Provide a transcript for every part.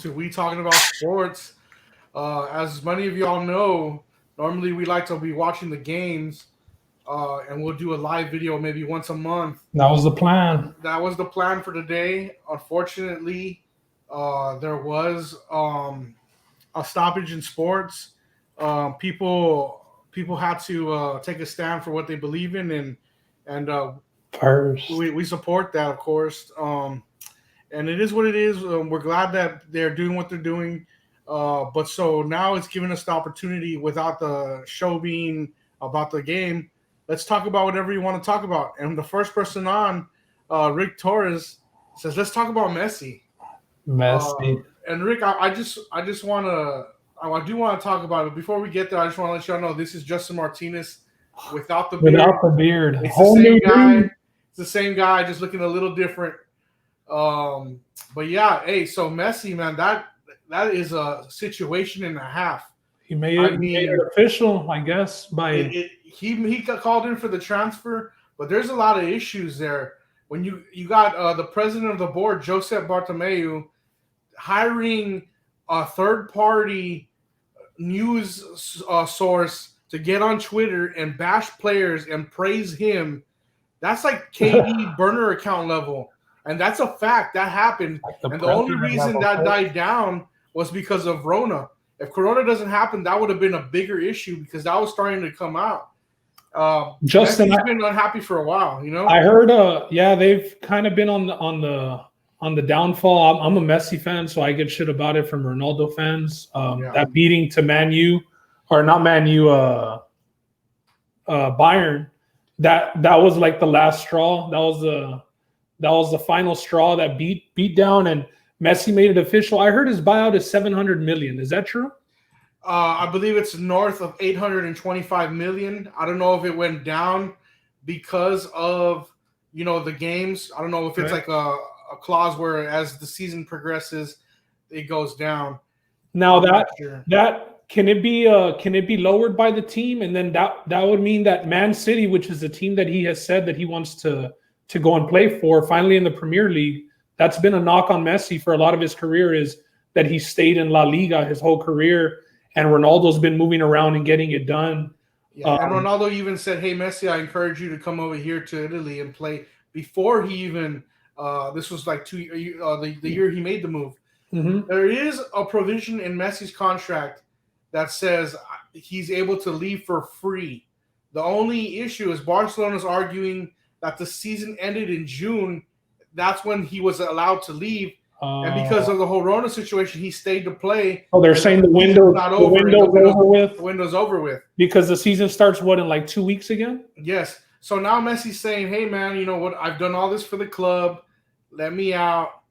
to We Talking About Sports. As many of y'all know, normally we like to be watching the games, and we'll do a live video maybe once a month. That was the plan. That was the plan for today. Unfortunately, there was a stoppage in sports. People had to take a stand for what they believe in, and First, we support that, of course. And it is what it is. We're glad that they're doing what they're doing. But so now it's giving us the opportunity, without the show being about the game, let's talk about whatever you want to talk about. And the first person on, Rick Torres, says, let's talk about Messi. And Rick, I do want to talk about it. Before we get there, I just want to let y'all know this is Justin Martinez without the beard. It's the same guy. It's the same guy, just looking a little different. But yeah, hey, so Messi, man, that is a situation and a half. He made it official, I guess. He got called in for the transfer, but there's a lot of issues there. When you got the president of the board, Josep Bartomeu, hiring a third-party news source to get on Twitter and bash players and praise him. That's like KD burner account level. And that's a fact. That happened. And the only reason that died down was because of Rona. If Corona doesn't happen, that would have been a bigger issue because that was starting to come out. Justin has been unhappy for a while, you know? I heard they've kind of been on the downfall. I'm a Messi fan, so I get shit about it from Ronaldo fans. That beating to Man U, or not Man U, Bayern, that was like the last straw. That was the final straw that beat down, and Messi made it official. I heard his buyout is $700 million. Is that true? I believe it's north of $825 million. I don't know if it went down because of the games. I don't know if it's like a clause where as the season progresses, it goes down. Now that can it be lowered by the team, and then that would mean that Man City, which is the team that he has said that he wants to go and play for, finally in the Premier League. That's been a knock on Messi for a lot of his career, is that he stayed in La Liga his whole career, and Ronaldo's been moving around and getting it done. Yeah, and Ronaldo even said, hey, Messi, I encourage you to come over here to Italy and play, before he even this was like the year he made the move. Mm-hmm. There is a provision in Messi's contract that says he's able to leave for free. The only issue is Barcelona's arguing that the season ended in June. That's when he was allowed to leave. And because of the whole Rona situation, he stayed to play. Oh, they're saying the window's over with. Because the season starts, in like 2 weeks again? Yes. So now Messi's saying, hey, man, you know what? I've done all this for the club. Let me out.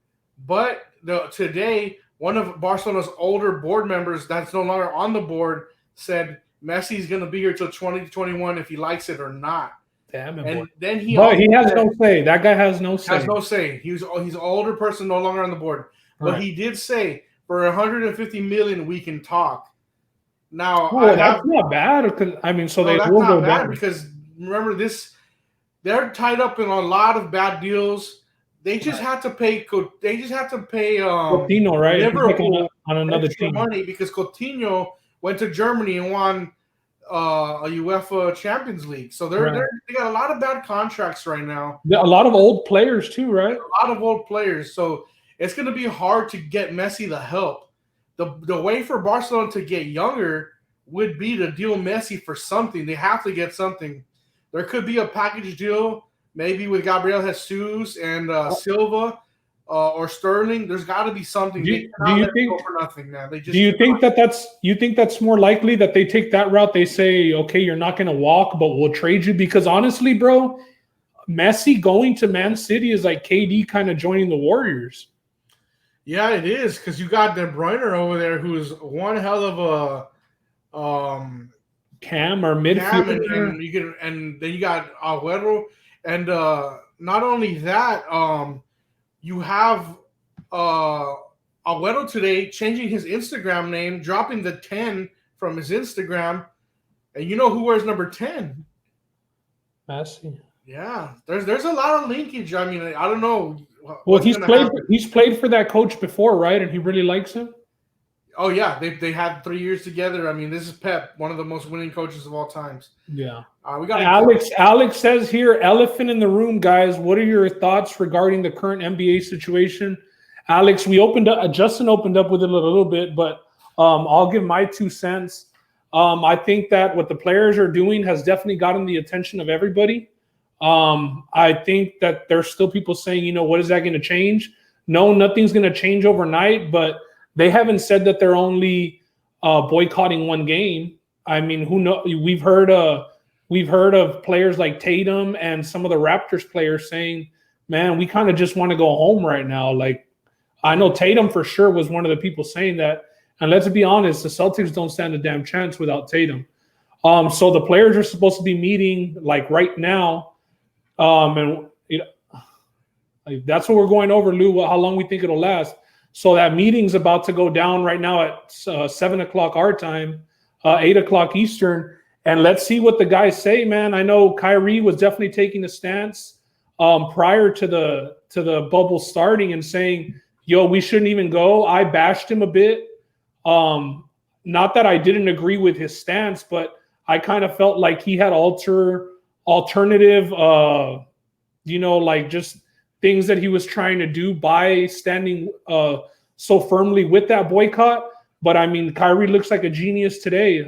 But today, one of Barcelona's older board members that's no longer on the board said Messi's going to be here till 2021 if he likes it or not. Damn it, and then he has no say. That guy has no say. Has no say. He's an older person, no longer on the board. But he did say for $150 million we can talk. Now that's not bad. That's not bad because remember this, they're tied up in a lot of bad deals. They just had to pay. They just had to pay Coutinho, right? Liverpool on another team money because Coutinho went to Germany and won a UEFA Champions League. So they got a lot of bad contracts right now. A lot of old players too, right? A lot of old players. So it's going to be hard to get Messi the help. The way for Barcelona to get younger would be to deal Messi for something. They have to get something. There could be a package deal, maybe with Gabriel Jesus and Silva or Sterling. There's got to be something. Do you think that's more likely that they take that route? They say, okay, you're not going to walk, but we'll trade you. Because honestly, bro, Messi going to Man City is like KD kind of joining the Warriors. Yeah, it is, because you got De Bruyne over there, who's one hell of a cam or midfielder, and then you got Agüero, and not only that, you have Agüero today changing his Instagram name, dropping the 10 from his Instagram, and you know who wears number 10? Messi. Yeah, there's a lot of linkage. I mean, I don't know. Well, he's played for that coach before, right? And he really likes him. Oh yeah, they had 3 years together. I mean, this is Pep, one of the most winning coaches of all times. Yeah. We got Alex says here, elephant in the room, guys. What are your thoughts regarding the current NBA situation? Alex, Justin opened up with it a little bit, but I'll give my 2 cents. I think that what the players are doing has definitely gotten the attention of everybody. I think that there's still people saying, what is that going to change? No, nothing's going to change overnight, but they haven't said that they're only boycotting one game. I mean, who knows? We've heard of players like Tatum and some of the Raptors players saying, man, we kind of just want to go home right now. Like, I know Tatum for sure was one of the people saying that. And let's be honest, the Celtics don't stand a damn chance without Tatum. So the players are supposed to be meeting like right now. And like, that's what we're going over, Lou, how long we think it'll last. So that meeting's about to go down right now at 7 o'clock our time, 8 o'clock Eastern. And let's see what the guys say, man. I know Kyrie was definitely taking a stance prior to the bubble starting and saying, yo, we shouldn't even go. I bashed him a bit. Not that I didn't agree with his stance, but I kind of felt like he had alternative, like just things that he was trying to do by standing so firmly with that boycott. But I mean, Kyrie looks like a genius today.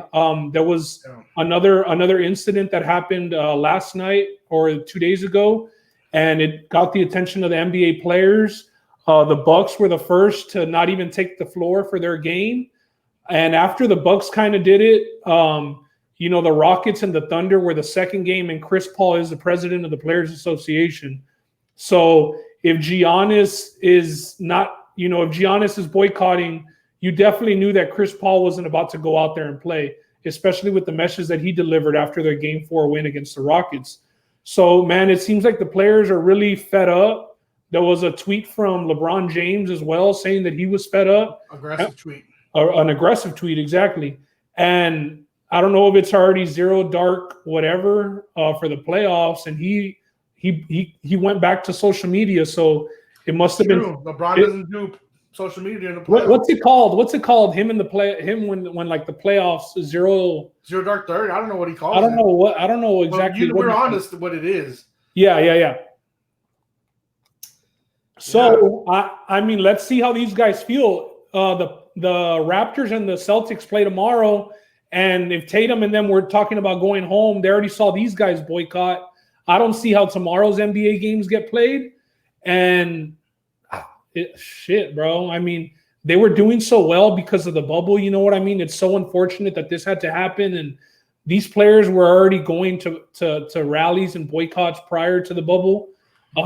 There was another incident that happened last night or 2 days ago, and it got the attention of the NBA players. The Bucks were the first to not even take the floor for their game. And after the Bucks kind of did it, the Rockets and the Thunder were the second game, and Chris Paul is the president of the Players Association. So if Giannis is not, if Giannis is boycotting, you definitely knew that Chris Paul wasn't about to go out there and play, especially with the message that he delivered after their Game 4 win against the Rockets. So, man, it seems like the players are really fed up. There was a tweet from LeBron James as well saying that he was fed up. Aggressive tweet. An aggressive tweet, exactly. And I don't know if it's already zero dark whatever for the playoffs, and he went back to social media, so it must have been. LeBron doesn't do social media in the playoffs. What's it called? What's it called? Him when like the playoffs zero dark 30. I don't know what he calls. I don't know exactly. We're honest what it is. Yeah. So I mean, let's see how these guys feel. The Raptors and the Celtics play tomorrow, and if Tatum and them were talking about going home, they already saw these guys boycott. I don't see how tomorrow's NBA games get played. And shit, bro. I mean, they were doing so well because of the bubble. You know what I mean? It's so unfortunate that this had to happen. And these players were already going to rallies and boycotts prior to the bubble.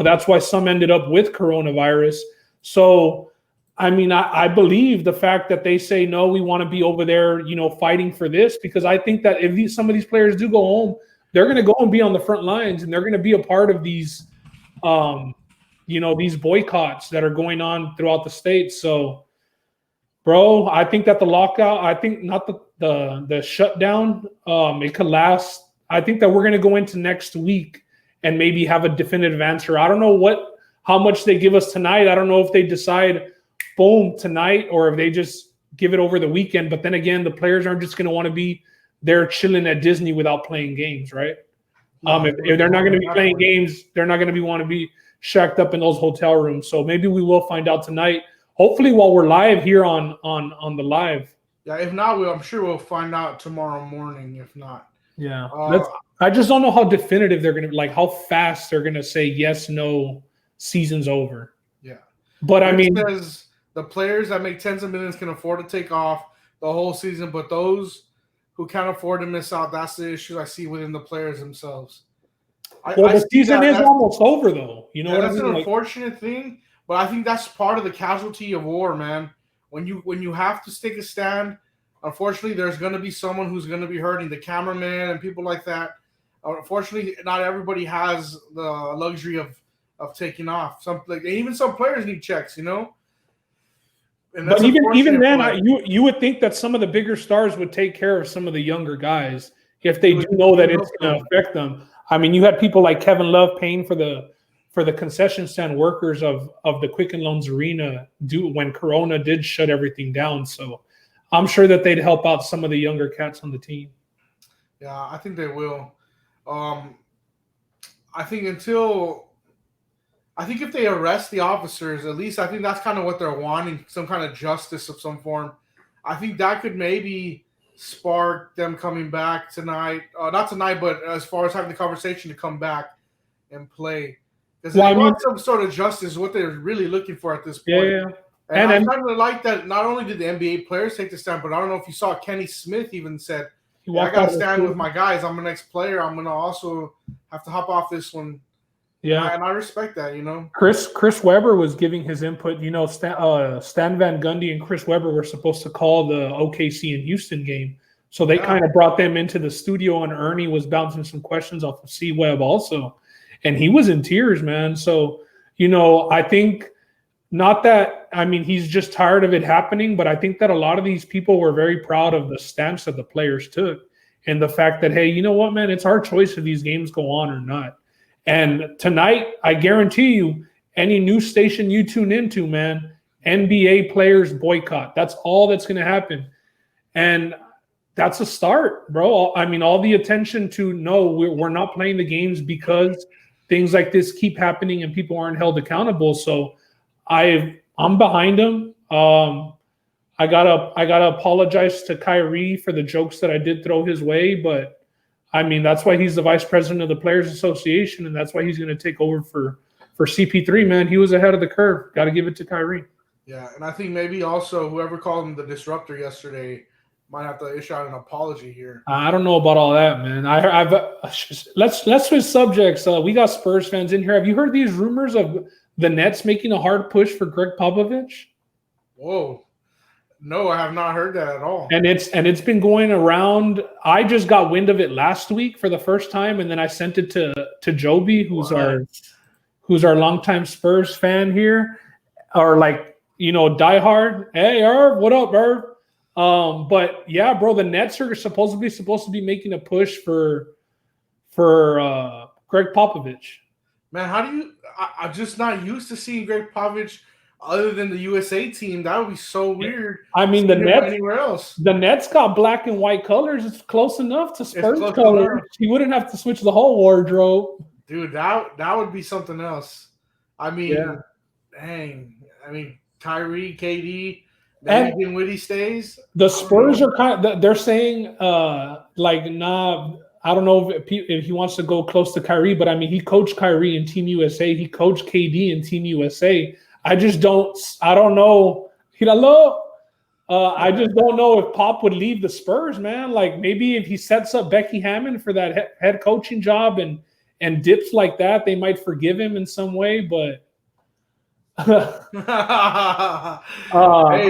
That's why some ended up with coronavirus. So, I mean, I believe the fact that they say, no, we want to be over there, fighting for this, because I think that if some of these players do go home, they're going to go and be on the front lines, and they're going to be a part of these, these boycotts that are going on throughout the state. So, bro, I think that the lockout, I think not the shutdown, it could last. I think that we're going to go into next week and maybe have a definitive answer. I don't know how much they give us tonight. I don't know if they decide, boom, tonight, or if they just give it over the weekend. But then again, the players aren't just going to want to be there chilling at Disney without playing games, right? If they're not going to be playing games, they're not going to want to be shacked up in those hotel rooms. So maybe we will find out tonight. Hopefully, while we're live here on the live. Yeah, if not, I'm sure we'll find out tomorrow morning. If not, yeah. I just don't know how definitive they're going to be, like how fast they're going to say yes, no, season's over. Yeah, but I mean, says the players that make tens of millions can afford to take off the whole season, but those who can't afford to miss out, that's the issue I see within the players themselves. The season is almost over, though. You know what I mean? That's an unfortunate thing, but I think that's part of the casualty of war, man. When you have to take a stand, unfortunately, there's going to be someone who's going to be hurting, the cameraman and people like that. Unfortunately, not everybody has the luxury of taking off. Even some players need checks, But even then, you would think that some of the bigger stars would take care of some of the younger guys if they do know that it's going to affect them. I mean, you had people like Kevin Love paying for the for the concession stand workers of the Quicken Loans Arena when Corona did shut everything down. So I'm sure that they'd help out some of the younger cats on the team. Yeah, I think they will. I think if they arrest the officers, at least I think that's kind of what they're wanting, some kind of justice of some form. I think that could maybe spark them coming back tonight. Not tonight, but as far as having the conversation to come back and play. Because they want some sort of justice, what they're really looking for at this point. Yeah. And I kind of like that not only did the NBA players take the stand, but I don't know if you saw Kenny Smith even said, I got to stand with my guys. I'm the next player. I'm going to also have to hop off this one. Yeah. And I respect that, you know. Chris Webber was giving his input. You know, Stan Van Gundy and Chris Webber were supposed to call the OKC and Houston game. So they kind of brought them into the studio, and Ernie was bouncing some questions off of C-Web also. And he was in tears, man. So, you know, I think he's just tired of it happening, but I think that a lot of these people were very proud of the stance that the players took and the fact that, hey, you know what, man, it's our choice if these games go on or not. And tonight, I guarantee you, any news station you tune into, man, NBA players boycott. That's all that's going to happen. And that's a start, bro. I mean, all the attention to, no, we're not playing the games because things like this keep happening and people aren't held accountable. So I'm behind him. I gotta apologize to Kyrie for the jokes that I did throw his way, but I mean, that's why he's the vice president of the Players Association, and that's why he's going to take over for CP3, man. He was ahead of the curve. Got to give it to Kyrie. Yeah, and I think maybe also whoever called him the disruptor yesterday might have to issue out an apology here. I don't know about all that, man. Let's switch subjects. We got Spurs fans in here. Have you heard these rumors of the Nets making a hard push for Greg Popovich? Whoa. No, I have not heard that at all. And it's been going around. I just got wind of it last week for the first time, and then I sent it to Joby, who's our longtime Spurs fan here, or like, you know, diehard. Hey, Irv, what up, Irv? But yeah, bro, the Nets are supposed to be making a push for Greg Popovich. Man, how do you? I'm just not used to seeing Greg Popovich. Other than the USA team, that would be so weird. I mean, the Nets anywhere else. The Nets got black and white colors. It's close enough to Spurs colors. He wouldn't have to switch the whole wardrobe. Dude, that would be something else. I mean, dang. I mean, Kyrie, KD, and Dinwiddie stays. The Spurs are they're saying nah. I don't know if he wants to go close to Kyrie, but I mean, he coached Kyrie in Team USA. He coached KD in Team USA. I don't know. I just don't know if Pop would leave the Spurs, man. Like maybe if he sets up Becky Hammond for that head coaching job and dips like that, they might forgive him in some way. But hey,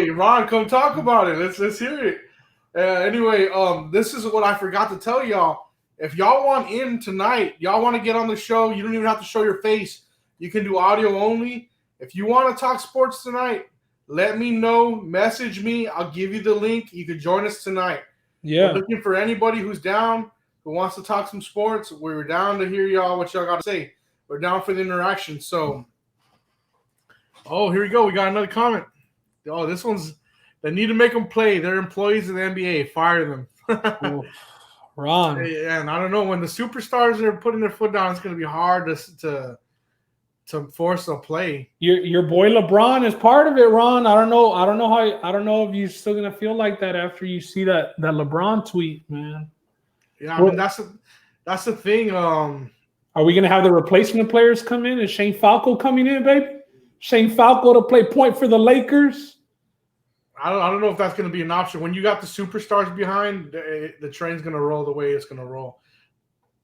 Ron, come talk about it. Let's hear it. Anyway, this is what I forgot to tell y'all. If y'all want in tonight, y'all want to get on the show, you don't even have to show your face. You can do audio only. If you want to talk sports tonight, let me know. Message me. I'll give you the link. You can join us tonight. Yeah. We're looking for anybody who's down, who wants to talk some sports. We're down to hear what y'all got to say. We're down for the interaction. So, here we go. We got another comment. Oh, this one's – they need to make them play. They're employees of the NBA. Fire them. Ron. Yeah, and I don't know. When the superstars are putting their foot down, it's going to be hard to force a play. Your boy LeBron is part of it, Ron. I don't know if you're still gonna feel like that after you see that LeBron tweet, man. Yeah, I mean that's the thing. Are we gonna have the replacement players come in? Is Shane Falco coming in, baby? Shane Falco to play point for the Lakers? I don't know if that's gonna be an option. When you got the superstars behind, the train's gonna roll the way it's gonna roll.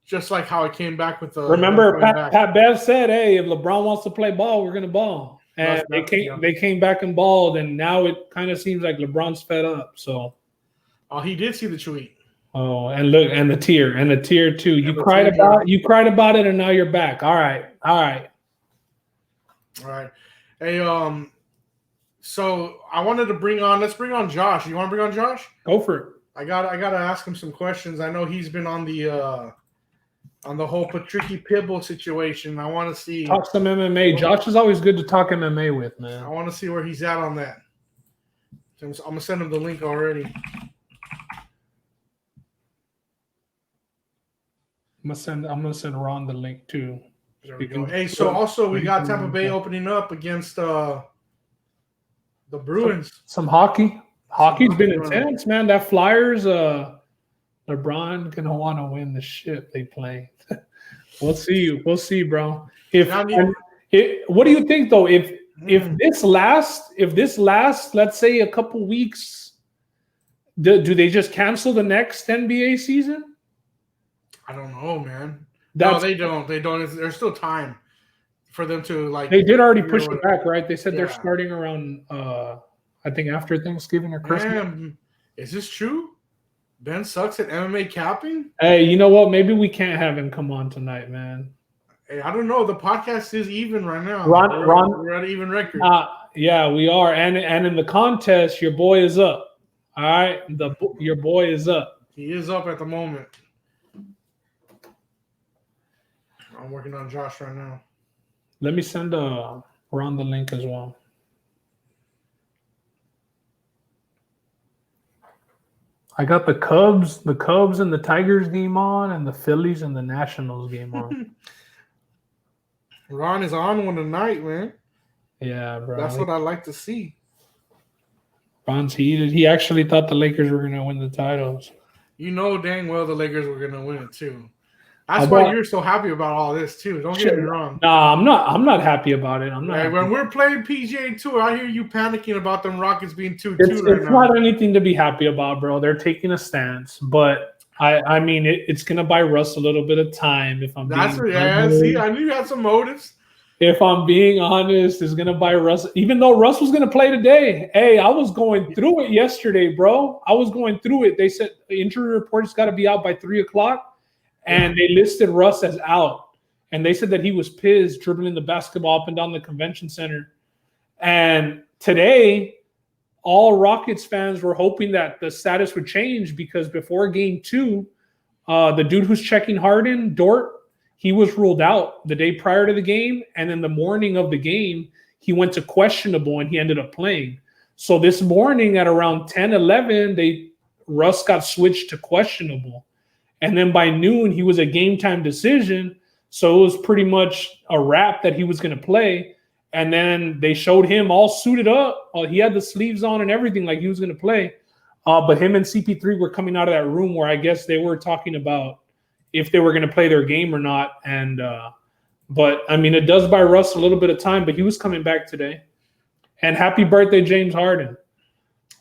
Just like how it came back with the. Remember, Pat Bev said, "Hey, if LeBron wants to play ball, we're gonna ball." And they came back and balled, and now it kind of seems like LeBron's fed up. So, he did see the tweet. Oh, and look, and the tear too. You cried about it, and now you're back. All right. Hey, so I wanted to let's bring on Josh. You want to bring on Josh? Go for it. I gotta ask him some questions. I know he's been on the on the whole Patricky Pitbull situation. I want to see. Talk some MMA. Josh is always good to talk MMA with, man. I want to see where he's at on that. I'm gonna send him the link already. I'm gonna send Ron the link too. There we go. Hey, so also we got Tampa Bay opening up against the Bruins. Some hockey. Hockey's been intense, man. That Flyers, LeBron gonna want to win the shit they play. We'll see, bro. What do you think though? If this lasts, let's say a couple weeks, do they just cancel the next NBA season? I don't know, man. No, they don't. There's still time for them to like. They did already push it back, right? They said they're starting around. I think after Thanksgiving or Christmas. Man, is this true? Ben sucks at MMA capping? Hey, you know what? Maybe we can't have him come on tonight, man. Hey, I don't know. The podcast is even right now. We're at an even record. Yeah, we are. And in the contest, your boy is up. All right? Your boy is up. He is up at the moment. I'm working on Josh right now. Let me send Ron the link as well. I got the Cubs and the Tigers game on, and the Phillies and the Nationals game on. Ron is on one tonight, man. Yeah, bro. That's what I like to see. Ron's heated. He actually thought the Lakers were going to win the titles. You know dang well the Lakers were going to win it too. That's why you're so happy about all this too. Don't get me wrong. Nah, I'm not happy about it. I'm not. Hey, when we're playing PGA Tour, I hear you panicking about them Rockets being 2-2 right now. It's not anything to be happy about, bro. They're taking a stance, but I mean it's gonna buy Russ a little bit of time. If I'm honest. See, I knew you had some motives. If I'm being honest, it's gonna buy Russ. Even though Russ was gonna play today, hey, I was going through it yesterday, bro. I was going through it. They said the injury report's got to be out by 3:00. And they listed Russ as out. And they said that he was pissed dribbling the basketball up and down the convention center. And today, all Rockets fans were hoping that the status would change because before game 2, the dude who's checking Harden, Dort, he was ruled out the day prior to the game. And then the morning of the game, he went to questionable and he ended up playing. So this morning at around 10-11, Russ got switched to questionable. And then by noon, he was a game time decision. So it was pretty much a wrap that he was going to play. And then they showed him all suited up. He had the sleeves on and everything like he was going to play. But him and CP3 were coming out of that room where I guess they were talking about if they were going to play their game or not. And but, I mean, it does buy Russ a little bit of time, but he was coming back today. And happy birthday, James Harden.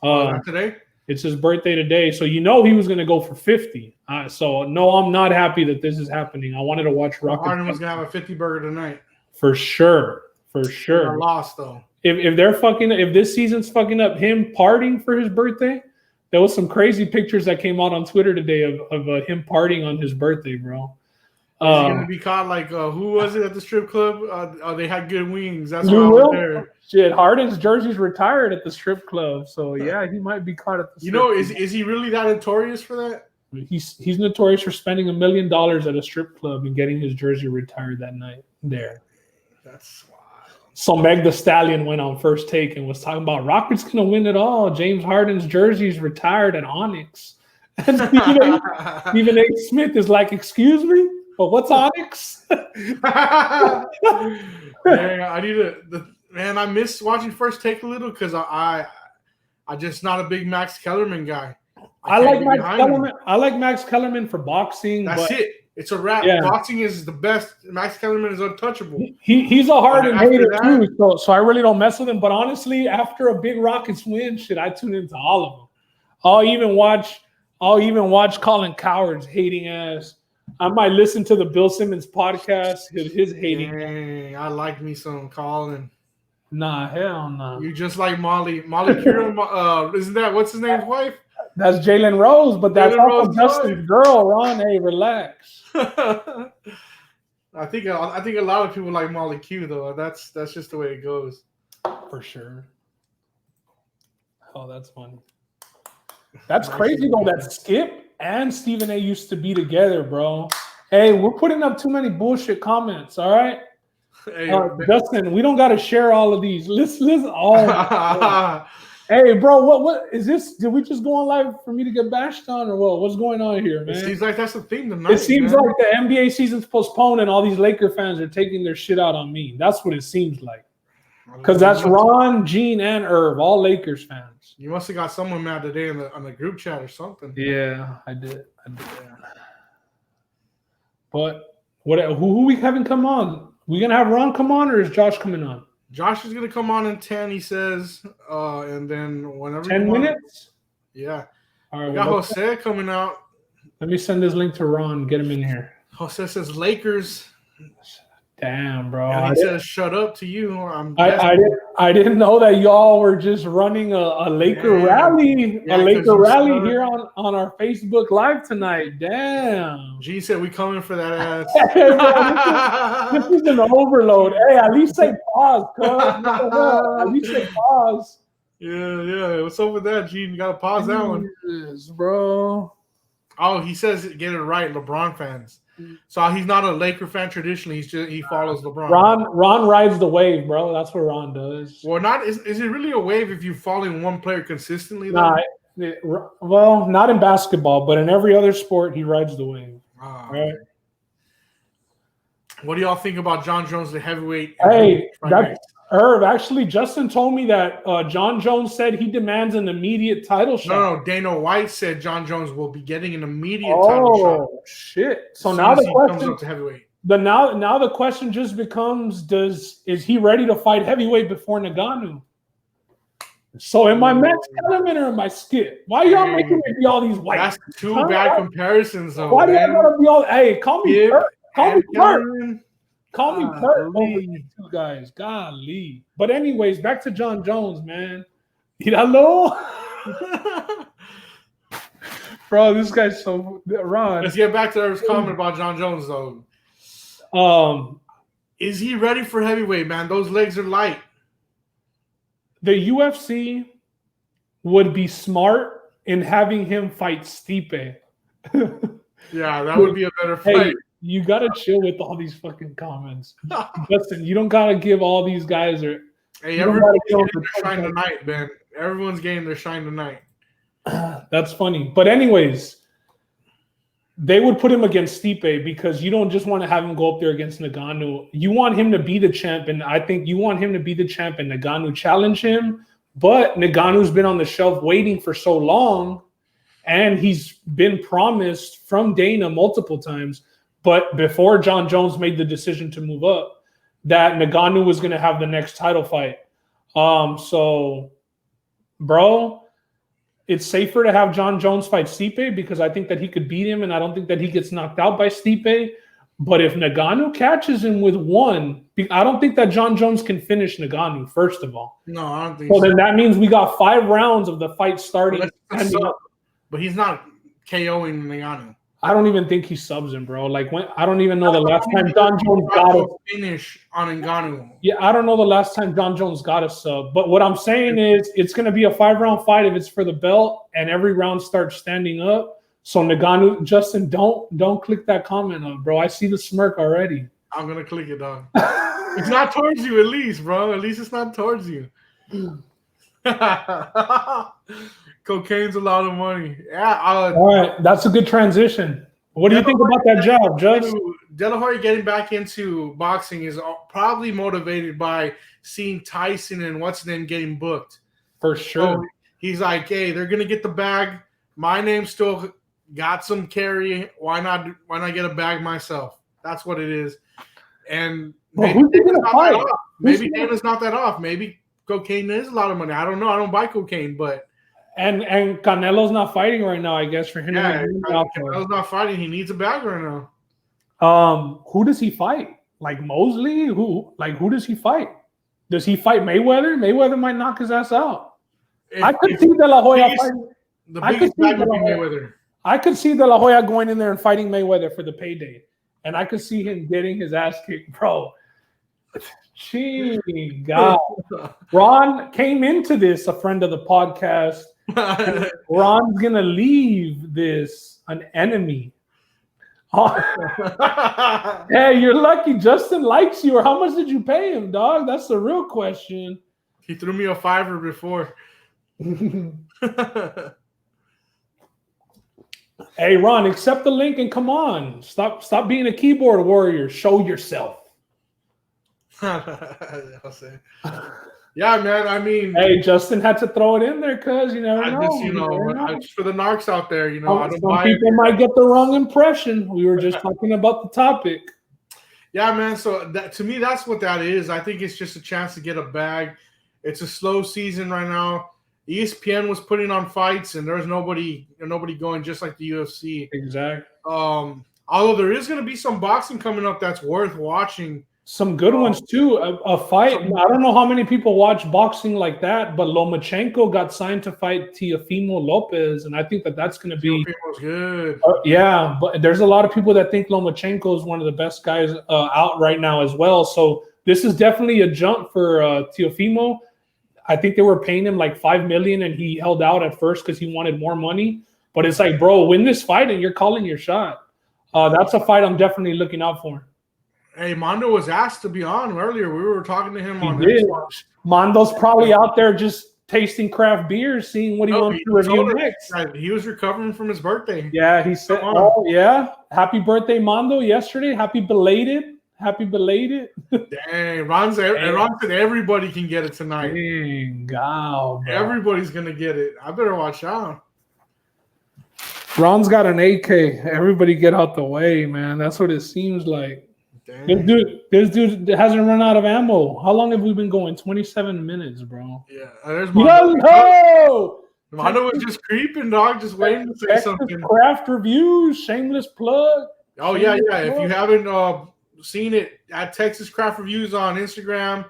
Today? It's his birthday today, so you know he was going to go for 50. So, no, I'm not happy that this is happening. I wanted to watch Rockets. Harden was going to have a 50 burger tonight. For sure. I lost, though. If this season's fucking up him partying for his birthday, there was some crazy pictures that came out on Twitter today of him partying on his birthday, bro. Is he going to be caught like, who was it at the strip club? They had good wings. That's why I was there. Shit, Harden's jersey's retired at the strip club. So, yeah, he might be caught at the strip club. Is he really that notorious for that? He's notorious for spending $1 million at a strip club and getting his jersey retired that night there. That's wild. So Meg Thee Stallion went on First Take and was talking about Rockets going to win it all. James Harden's jersey's retired at Onyx. And Stephen A. Smith is like, excuse me? But what's Onyx? I miss watching First Take a little because I just not a big Max Kellerman guy. I like Max Kellerman for boxing. That's it. It's a wrap. Yeah. Boxing is the best. Max Kellerman is untouchable. He's a Harden hater too, so I really don't mess with him. But honestly, after a big Rockets win, I tune into all of them. I'll even watch Colin Coward's hating ass. I might listen to the Bill Simmons podcast. His hating. Dang, I like me some Colin. Nah, hell no. Nah. You just like Molly Kieran. Isn't that what's his name's wife? That's Jalen Rose, but that's also Justin's girl. Ron, hey, relax. I think a lot of people like Molly Q though. That's just the way it goes. For sure. Oh, that's funny. That's crazy though. That Skip and Stephen A used to be together, bro. Hey, we're putting up too many bullshit comments. All right, Hey, Justin, we don't got to share all of these. Listen. Oh, hey, bro, what is this? Did we just go on live for me to get bashed on, or what? What's going on here, man? It seems like that's the theme tonight. It seems like the NBA season's postponed, and all these Laker fans are taking their shit out on me. That's what it seems like. Because that's Ron, Gene, and Irv, all Lakers fans. You must have got someone mad today on the group chat or something. Yeah, I did. But who we having come on? We gonna have Ron come on, or is Josh coming on? Josh is gonna come on in 10, he says, and then whenever 10 minutes. Yeah. All right. We got Jose coming out. Let me send this link to Ron. Get him in here. Jose says Lakers. Damn, bro. And he says, "Shut up" to you. I didn't know that y'all were just running a Laker rally, rally here on our Facebook Live tonight. Damn. G said we coming for that ass. This is an overload. Hey, at least say pause, cuz. At least say pause. Yeah. What's up with that, G? You gotta pause that one. Jesus, bro. Oh, he says get it right, LeBron fans. So he's not a Laker fan traditionally. He follows LeBron. Ron rides the wave, bro. That's what Ron does. Well, is it really a wave if you following one player consistently? Though? Well, not in basketball, but in every other sport, he rides the wave. Right? What do y'all think about John Jones, the heavyweight? Hey, Irv, actually, Justin told me that John Jones said he demands an immediate title shot. No, Dana White said John Jones will be getting an immediate title shot. Oh, shit. So now the question comes up to heavyweight. Now the question just becomes, is he ready to fight heavyweight before Ngannou? So am I Max Kellerman or am I Skip? Why are y'all making me be all these white? That's two bad comparisons, though. Why do y'all gotta be all? Hey, call me Kurt. Call me Kurt. Call me Kurt over these two guys. Golly. But anyways, back to John Jones, man. Hello? Bro, this guy's so Ron. Let's get back to Eric's comment about John Jones, though. Is he ready for heavyweight, man? Those legs are light. The UFC would be smart in having him fight Stipe. Yeah, that would be a better fight. Hey, you gotta chill with all these fucking comments. Justin, you don't gotta give all these guys Hey, everyone's getting their shine tonight, man. Everyone's getting their shine tonight. That's funny. But anyways, they would put him against Stipe because you don't just want to have him go up there against Ngannou. You want him to be the champ, and I think you want him to be the champ and Ngannou challenge him. But Ngannou's been on the shelf waiting for so long, and he's been promised from Dana multiple times. But before John Jones made the decision to move up, that Ngannou was going to have the next title fight. So, bro, it's safer to have John Jones fight Stipe because I think that he could beat him, and I don't think that he gets knocked out by Stipe. But if Ngannou catches him with one, I don't think that John Jones can finish Ngannou, first of all. No, I don't think so. So then that means we got 5 rounds of the fight starting. But he's not KOing Ngannou. I don't even think he subs him, bro. Like I don't even know the last time John Jones got a finish on Ngannou. Yeah, I don't know the last time John Jones got a sub. But what I'm saying is it's going to be a 5-round fight if it's for the belt, and every round starts standing up. So Ngannou, Justin, don't click that comment up, bro. I see the smirk already. I'm gonna click it, dog. It's not towards you, at least, bro. At least it's not towards you. Cocaine's a lot of money. Yeah. All right, that's a good transition. What do you think about that job, Judge? De La Hoya getting back into boxing is probably motivated by seeing Tyson and what's his name getting booked. For sure. So he's like, hey, they're gonna get the bag. My name still got some carry. Why not get a bag myself? That's what it is. And maybe Dana's not that off. Maybe cocaine is a lot of money. I don't know. I don't buy cocaine, but and Canelo's not fighting right now, I guess, for him. Yeah, Canelo's not fighting. He needs a bag right now. Who does he fight? Like Mosley? Who does he fight? Does he fight Mayweather? Mayweather might knock his ass out. I could see De La Hoya fighting. The biggest bag would be Mayweather. I could see De La Hoya going in there and fighting Mayweather for the payday. And I could see him getting his ass kicked, bro. Gee, God. Ron came into this a friend of the podcast. Ron's going to leave this an enemy. Hey, you're lucky Justin likes you, or how much did you pay him, dog? That's the real question. He threw me a $5 before. Hey, Ron, accept the link and come on. Stop being a keyboard warrior. Show yourself. Yeah, man. I mean, hey, Justin had to throw it in there because you never know. Just for the narcs out there, I don't some people might get the wrong impression. We were just talking about the topic. Yeah, man. So to me, that's what that is. I think it's just a chance to get a bag. It's a slow season right now. ESPN was putting on fights, and there's nobody going, just like the UFC. Exactly. Although there is going to be some boxing coming up that's worth watching. Some good ones too. A fight. I don't know how many people watch boxing like that, but Lomachenko got signed to fight Teofimo Lopez, and I think that's going to be good. Yeah, but there's a lot of people that think Lomachenko is one of the best guys out right now as well. So this is definitely a jump for Teofimo. I think they were paying him like $5 million, and he held out at first because he wanted more money. But it's like, bro, win this fight, and you're calling your shot. That's a fight I'm definitely looking out for. Hey, Mondo was asked to be on earlier. We were talking to him on this. Mondo's probably out there just tasting craft beers, seeing what he wants to review next. He was recovering from his birthday. Yeah, he said, "Oh yeah, happy birthday, Mondo! Yesterday, happy belated." Dang, Ron said everybody can get it tonight. Dang, wow, bro. Everybody's gonna get it. I better watch out. Ron's got an AK. Everybody get out the way, man. That's what it seems like. Dang. This dude hasn't run out of ammo. How long have we been going? 27 minutes, bro. Yeah, there's Mondo. Yo! Mondo was just creeping, dog, just waiting to say something. Craft reviews, shameless plug. Oh, yeah. If you haven't seen it, at Texas Craft Reviews on Instagram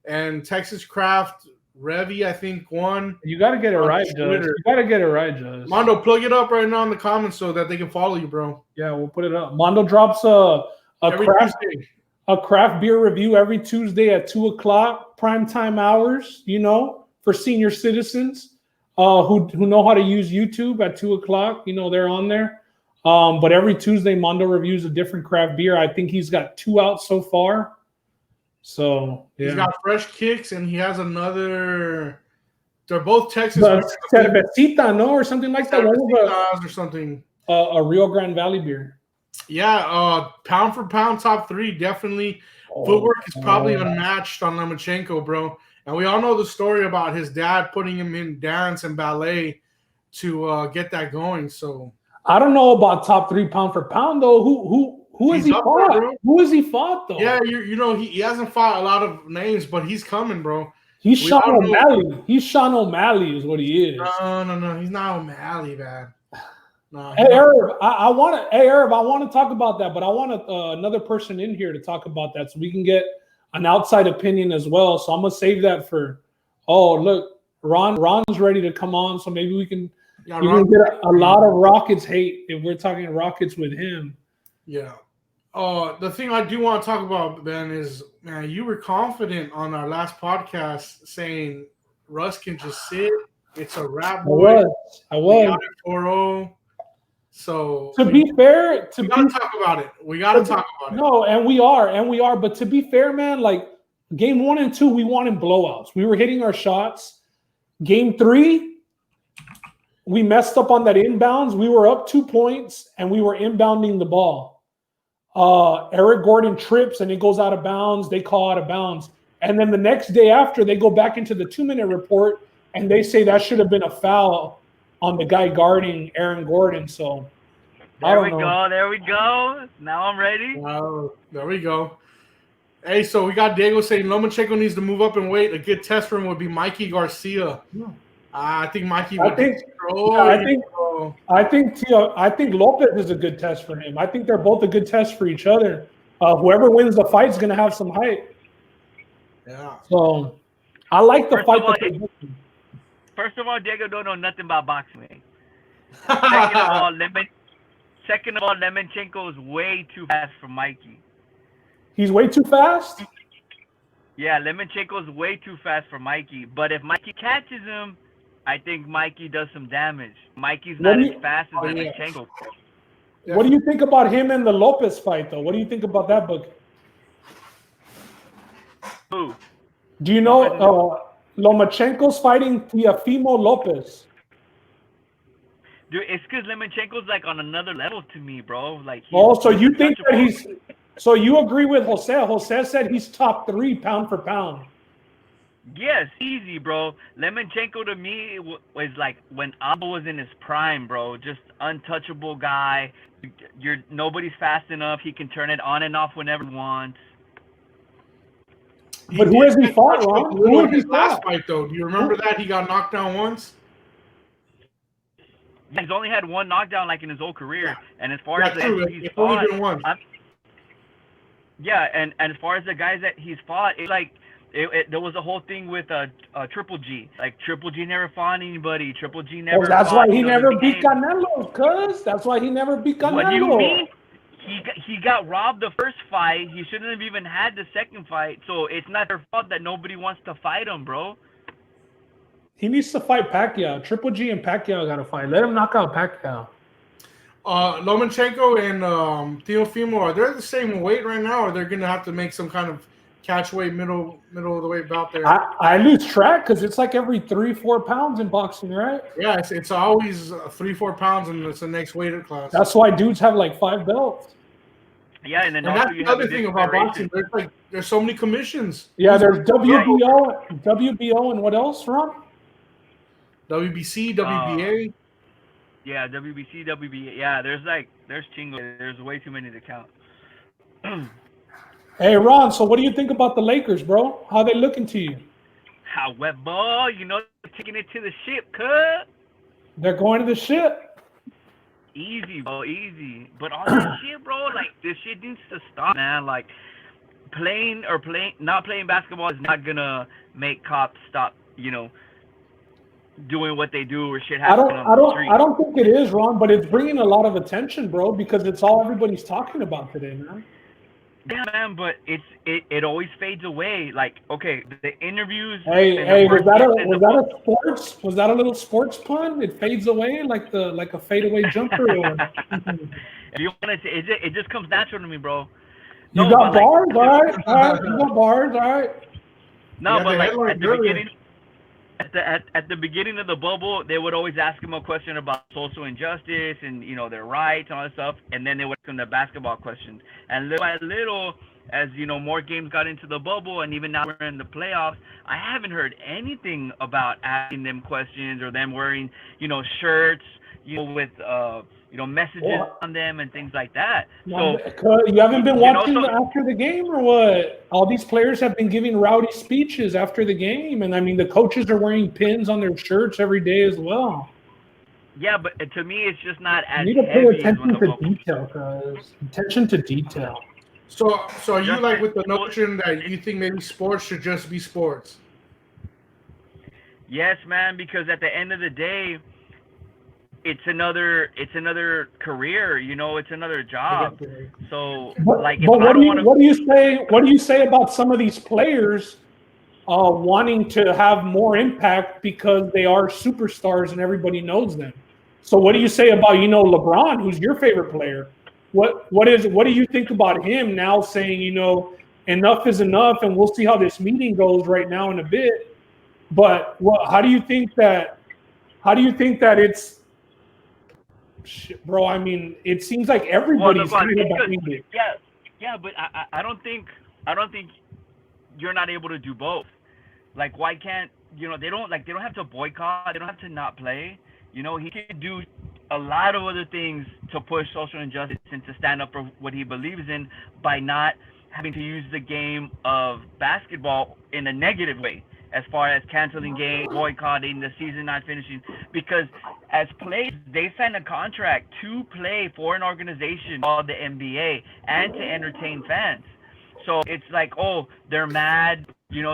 and Texas Craft Revy, I think, one. You got to get it right, Judge. You got to get it right, Judge. Mondo, plug it up right now in the comments so that they can follow you, bro. Yeah, we'll put it up. Mondo drops a craft beer review every Tuesday at 2:00 primetime hours, for senior citizens who know how to use YouTube at 2:00. They're on there. But every Tuesday, Mondo reviews a different craft beer. I think he's got 2 out so far. So he's got Fresh Kicks, and he has another. They're both Texas. Cervecita, no, or something like that. Or something. A Rio Grande Valley beer. Yeah, pound for pound, top 3, definitely. Footwork is probably unmatched on Lomachenko, bro. And we all know the story about his dad putting him in dance and ballet to get that going. So I don't know about top 3 pound for pound though. Who has he fought? There, who has he fought though? Yeah, he hasn't fought a lot of names, but he's coming, bro. He's Sean O'Malley. He's Sean O'Malley, is what he is. No, he's not O'Malley, man. No, hey, Irv, I want to talk about that, but I want another person in here to talk about that so we can get an outside opinion as well. So I'm gonna save that for. Oh, look, Ron's ready to come on, so maybe we can. Yeah, you can get a lot of Rockets hate if we're talking Rockets with him. Yeah. The thing I do want to talk about, Ben, is, man, you were confident on our last podcast saying Russ can just sit. It's a wrap. I was. 4-0. So to be fair, we gotta talk about it. We gotta talk about it. No, and we are. But to be fair, man, like game 1 and 2, we wanted blowouts. We were hitting our shots. Game 3, we messed up on that inbounds. We were up 2 points and we were inbounding the ball. Eric Gordon trips and it goes out of bounds. They call out of bounds. And then the next day after, they go back into the 2-minute report and they say that should have been a foul on the guy guarding Aaron Gordon. So there we go. Now I'm ready. Wow, there we go. Hey, so we got Diego saying Lomachenko needs to move up in weight. A good test for him would be Mikey Garcia. I think Mikey would. I think Lopez is a good test for him. I think they're both a good test for each other. Whoever wins the fight is going to have some height. Yeah. So I like the fight. First of all, Diego don't know nothing about boxing. Second of all, Lomachenko is way too fast for Mikey. He's way too fast? Yeah, Lomachenko is way too fast for Mikey. But if Mikey catches him, I think Mikey does some damage. Mikey's not as fast as Lomachenko. What do you think about him and the Lopez fight, though? What do you think about that, book? Who? Do you know Lomachenko's fighting Teofimo Lopez? Dude, it's because Lomachenko's like on another level to me, bro. Like, so you think that so you agree with Jose? Jose said he's top 3 pound for pound. Yes, easy, bro. Lomachenko to me was like when Aldo was in his prime, bro. Just untouchable guy. Nobody's fast enough. He can turn it on and off whenever he wants. But who has he fought, Ron? Who has he last fight, though? Do you remember that he got knocked down once? Yeah, he's only had one knockdown like in his whole career. And as far as he's only been one. And as far as the guys that he's fought, it's like there was a whole thing with Triple G. Like Triple G never fought anybody. Triple G never. That's why he never beat Canelo, cuz. That's why he never beat Canelo. What do you mean? He got robbed the first fight. He shouldn't have even had the second fight. So it's not their fault that nobody wants to fight him, bro. He needs to fight Pacquiao. Triple G and Pacquiao got to fight. Let him knock out Pacquiao. Lomachenko and Teofimo, are they the same weight right now, or they're going to have to make some kind of catch weight, middle of the weight bout there? I lose track because it's like every 3-4 pounds in boxing, right? Yeah, it's always 3-4 pounds, and it's the next weight class. That's why dudes have like 5 belts. Yeah, and then that's the other thing about boxing. There's so many commissions. Yeah, there's WBO, and what else, Ron? WBC, WBA. Yeah, WBC, WBA. Yeah, there's chingo. There's way too many to count. Hey, Ron, so what do you think about the Lakers, bro? How they looking to you? How wet ball, taking it to the ship, cut. They're going to the ship. Easy, bro, easy. But all this shit, bro, like, this shit needs to stop, man. Like, not playing basketball is not gonna make cops stop, doing what they do or shit happening on the street. I don't think it is, Ron, but it's bringing a lot of attention, bro, because it's all everybody's talking about today, man. Yeah, man, but it always fades away. Like, okay, the interviews. Hey, was that a little sports pun? It fades away like a fadeaway jumper. If you want to, it just comes natural to me, bro. You got bars, all right. You got bars, all right. No, but like at the beginning. At the beginning of the bubble, they would always ask him a question about social injustice and their rights and all that stuff, and then they would ask him the basketball questions. And little by little, as more games got into the bubble, and even now we're in the playoffs, I haven't heard anything about asking them questions or them wearing shirts with messages on them and things like that. So you haven't been watching after the game or what? All these players have been giving rowdy speeches after the game, and I mean the coaches are wearing pins on their shirts every day as well. Yeah, but to me, it's just not as you need to pay attention to detail, guys. Attention to detail. So are you like with the notion that you think maybe sports should just be sports? Yes, man, because at the end of the day, it's another career, it's another job. So what do you say about some of these players wanting to have more impact because they are superstars and everybody knows them? So what do you say about LeBron, who's your favorite player? What do you think about him now saying enough is enough, and we'll see how this meeting goes right now in a bit? But how do you think that it's bro, I mean, it seems like everybody's behind it. Yeah, but I don't think you're not able to do both. Like, why can't they don't have to boycott, they don't have to not play. He can do a lot of other things to push social injustice and to stand up for what he believes in by not having to use the game of basketball in a negative way, as far as canceling games, boycotting, the season not finishing. Because as players, they sign a contract to play for an organization called the NBA and to entertain fans. So it's like, oh, they're mad,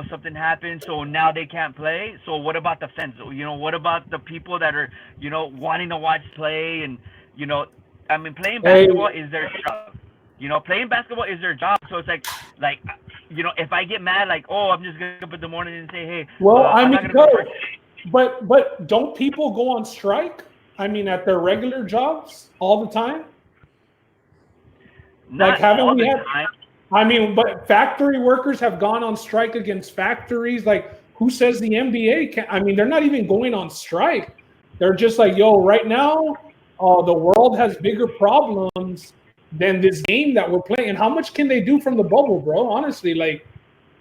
something happened, so now they can't play. So what about the fans? What about the people that are, wanting to watch play? And, playing basketball is their job. Playing basketball is their job. So it's like, if I get mad, like, oh, I'm just going to up in the morning and say, hey, but don't people go on strike? I mean, at their regular jobs all the time? Not haven't all we the had? time. I mean, but factory workers have gone on strike against factories. Like, who says the NBA can? I mean, they're not even going on strike. They're just like, yo, right now, the world has bigger problems than this game that we're playing. And how much can they do from the bubble, bro? Honestly, like,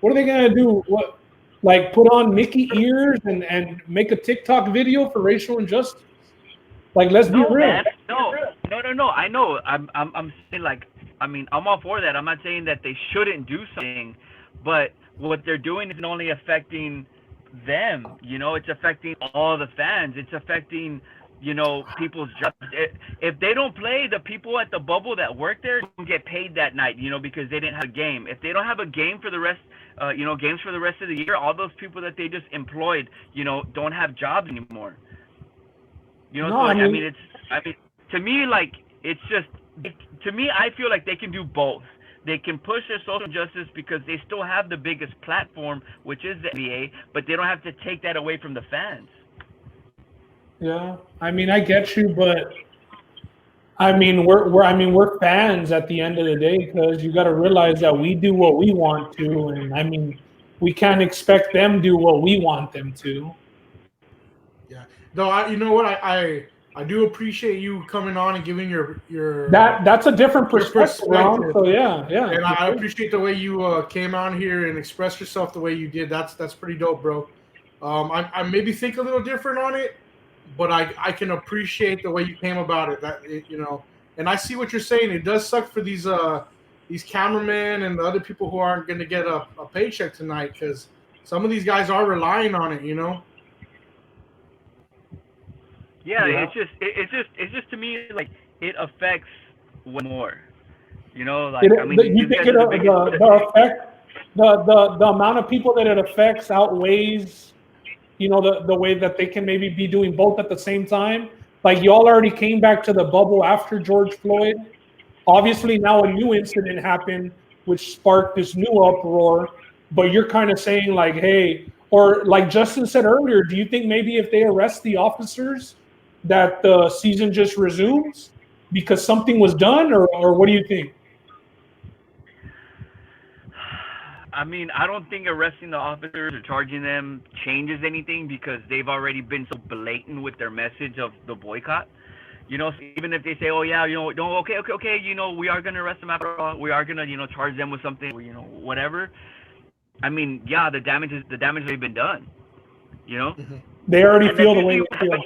what are they gonna do? What, like, put on Mickey ears and make a TikTok video for racial injustice? Like, let's be No, real. man. No. I know. I'm saying like, I mean, I'm all for that. I'm not saying that they shouldn't do something, but what they're doing isn't only affecting them. You know, it's affecting all the fans. It's affecting, people's jobs. If they don't play, the people at the bubble that work there don't get paid that night. Because they didn't have a game. If they don't have a game for the rest, games for the rest of the year, all those people that they just employed, don't have jobs anymore. No, So I mean, to me, like, it's just, to me, I feel like they can do both. They can push their social justice because they still have the biggest platform, which is the NBA, but they don't have to take that away from the fans. Yeah, I mean, I get you, but I mean, we're fans at the end of the day, because you got to realize that we do what we want to, and I mean, we can't expect them do what we want them to. Yeah. Though you know what, I do appreciate you coming on and giving your That's a different perspective, Ron. So yeah. And I appreciate the way you came on here and expressed yourself the way you did. That's pretty dope, bro. I maybe think a little different on it, but I can appreciate the way you came about it. And I see what you're saying. It does suck for these cameramen and the other people who aren't going to get a paycheck tonight, because some of these guys are relying on it. Yeah, it's just to me, like, it affects one more. Like, I mean, you think the effect, the amount of people that it affects outweighs, the way that they can maybe be doing both at the same time. Like, y'all already came back to the bubble after George Floyd. Obviously, now a new incident happened, which sparked this new uproar. But you're kind of saying, like, hey, or like Justin said earlier, do you think maybe if they arrest the officers, that the season just resumes because something was done, or what do you think? I mean, I don't think arresting the officers or charging them changes anything, because they've already been so blatant with their message of the boycott. So even if they say, oh yeah, okay, we are gonna arrest them after all, we are gonna, charge them with something, whatever. I mean, yeah, the damage has already been done. Mm-hmm. They already feel the way they feel.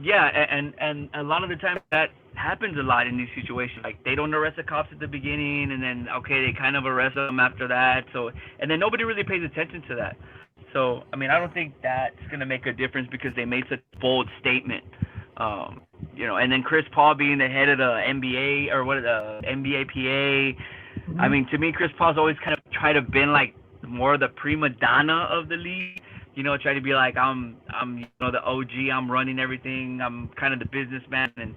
Yeah, and a lot of the time that happens a lot in these situations. Like, they don't arrest the cops at the beginning, and then, okay, they kind of arrest them after that. So, and then nobody really pays attention to that. So, I mean, I don't think that's going to make a difference, because they made such a bold statement. And then Chris Paul being the head of the NBA, or NBA PA. Mm-hmm. I mean, to me, Chris Paul's always kind of tried to been like more the prima donna of the league. Try to be like, I'm the OG, I'm running everything, I'm kind of the businessman. And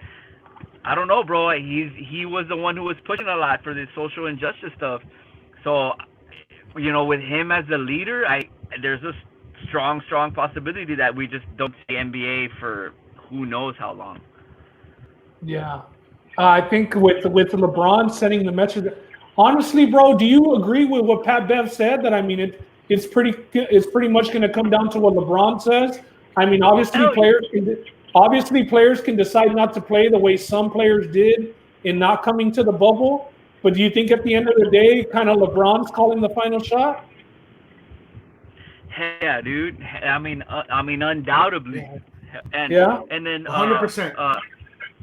I don't know, bro, he was the one who was pushing a lot for this social injustice stuff. So, with him as the leader, there's a strong possibility that we just don't see NBA for who knows how long. Yeah. I think with LeBron setting the message, honestly, bro, do you agree with what Pat Bev said? That, I mean, it's pretty much going to come down to what LeBron says. I mean, obviously players can decide not to play the way some players did in not coming to the bubble. But do you think at the end of the day, kind of LeBron's calling the final shot? Yeah, dude. I mean, undoubtedly. And then 100%.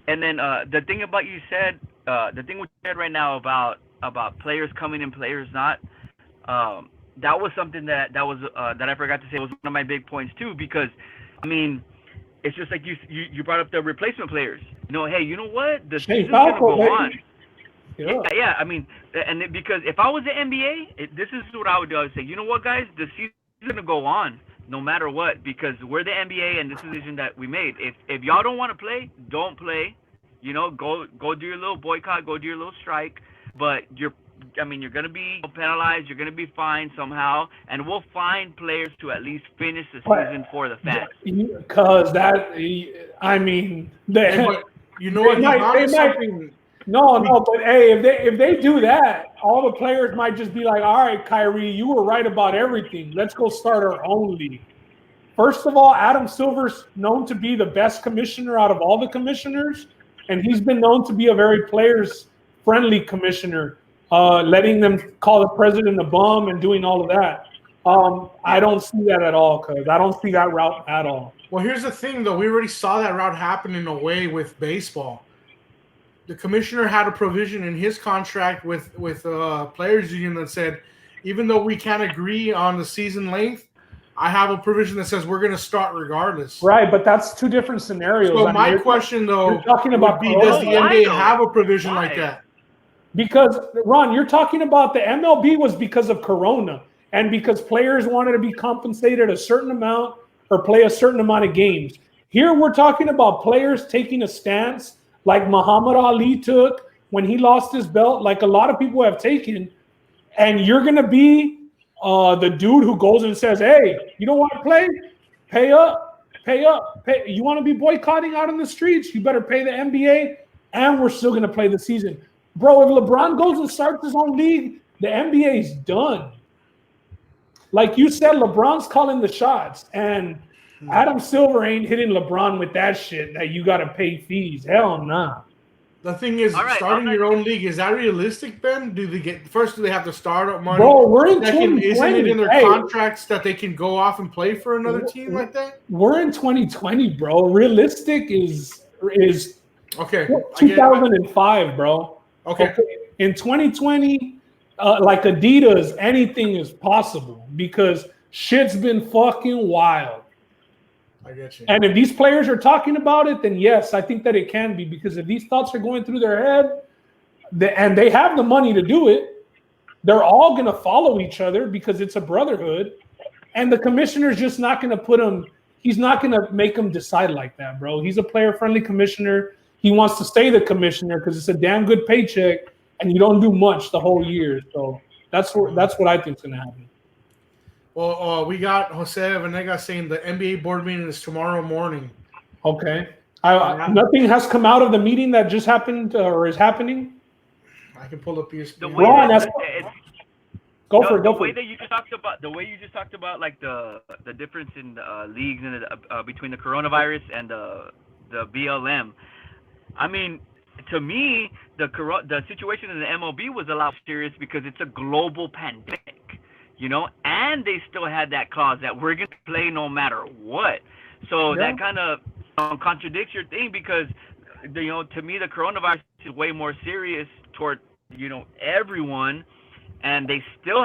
And then the thing about you said, the thing we said right now about players coming and players not. That was something that I forgot to say was one of my big points too, because I mean, it's just like you brought up the replacement players. Hey, you know what? The season's gonna go on. Yeah. I mean, because if I was the NBA, this is what I would do. I would say, you know what, guys, the season's gonna go on no matter what, because we're the NBA and this decision that we made. If y'all don't want to play, don't play. Go do your little boycott, go do your little strike, but you're going to be penalized. You're going to be fined somehow, and we'll find players to at least finish the season for the fans. Because that, I mean, you know what? No, but hey, if they do that, all the players might just be like, all right, Kyrie, you were right about everything. Let's go start our own league. First of all, Adam Silver's known to be the best commissioner out of all the commissioners, and he's been known to be a very players-friendly commissioner, letting them call the president a bum and doing all of that. I don't see that at all, cuz I don't see that route at all. Well, here's the thing, though. We already saw that route happen in a way with baseball. The commissioner had a provision in his contract with players union that said, even though we can't agree on the season length, I have a provision that says we're going to start regardless. Right, but that's two different scenarios. So my question, though, you're talking about would be, does the NBA have a provision like that? Because, Ron, you're talking about the MLB was because of Corona and because players wanted to be compensated a certain amount or play a certain amount of games. Here we're talking about players taking a stance like Muhammad Ali took when he lost his belt, like a lot of people have taken, and you're going to be the dude who goes and says, hey, you don't want to play? Pay up. You want to be boycotting out in the streets? You better pay the NBA, and we're still going to play the season. Bro, if LeBron goes and starts his own league, the NBA's done. Like you said, LeBron's calling the shots, and Adam Silver ain't hitting LeBron with that shit that you got to pay fees. Hell nah. The thing is, starting your own league, is that realistic, Ben? Do they have to start up money? Bro, we're in 2020. Isn't it in their contracts that they can go off and play for another team like that? We're in 2020, bro. Realistic is okay. 2005, bro. Okay. In 2020, like Adidas, anything is possible because shit's been fucking wild. I get you. And if these players are talking about it, then yes, I think that it can be, because if these thoughts are going through their head, and they have the money to do it, they're all going to follow each other because it's a brotherhood. And the commissioner's just not going to put them, he's not going to make them decide like that, bro. He's a player-friendly commissioner. He wants to stay the commissioner because it's a damn good paycheck, and you don't do much the whole year. So that's what I think is going to happen. Well, we got Jose Venegas saying the NBA board meeting is tomorrow morning. Okay. Nothing has come out of the meeting that just happened or is happening? I can pull up ESPN. Go for it. The way you just talked about like the difference in leagues and between the coronavirus and the BLM. I mean, to me, the situation in the MLB was a lot serious because it's a global pandemic. You know, and they still had that clause that we're going to play no matter what. So that kind of contradicts your thing because, to me, the coronavirus is way more serious toward, everyone. And they still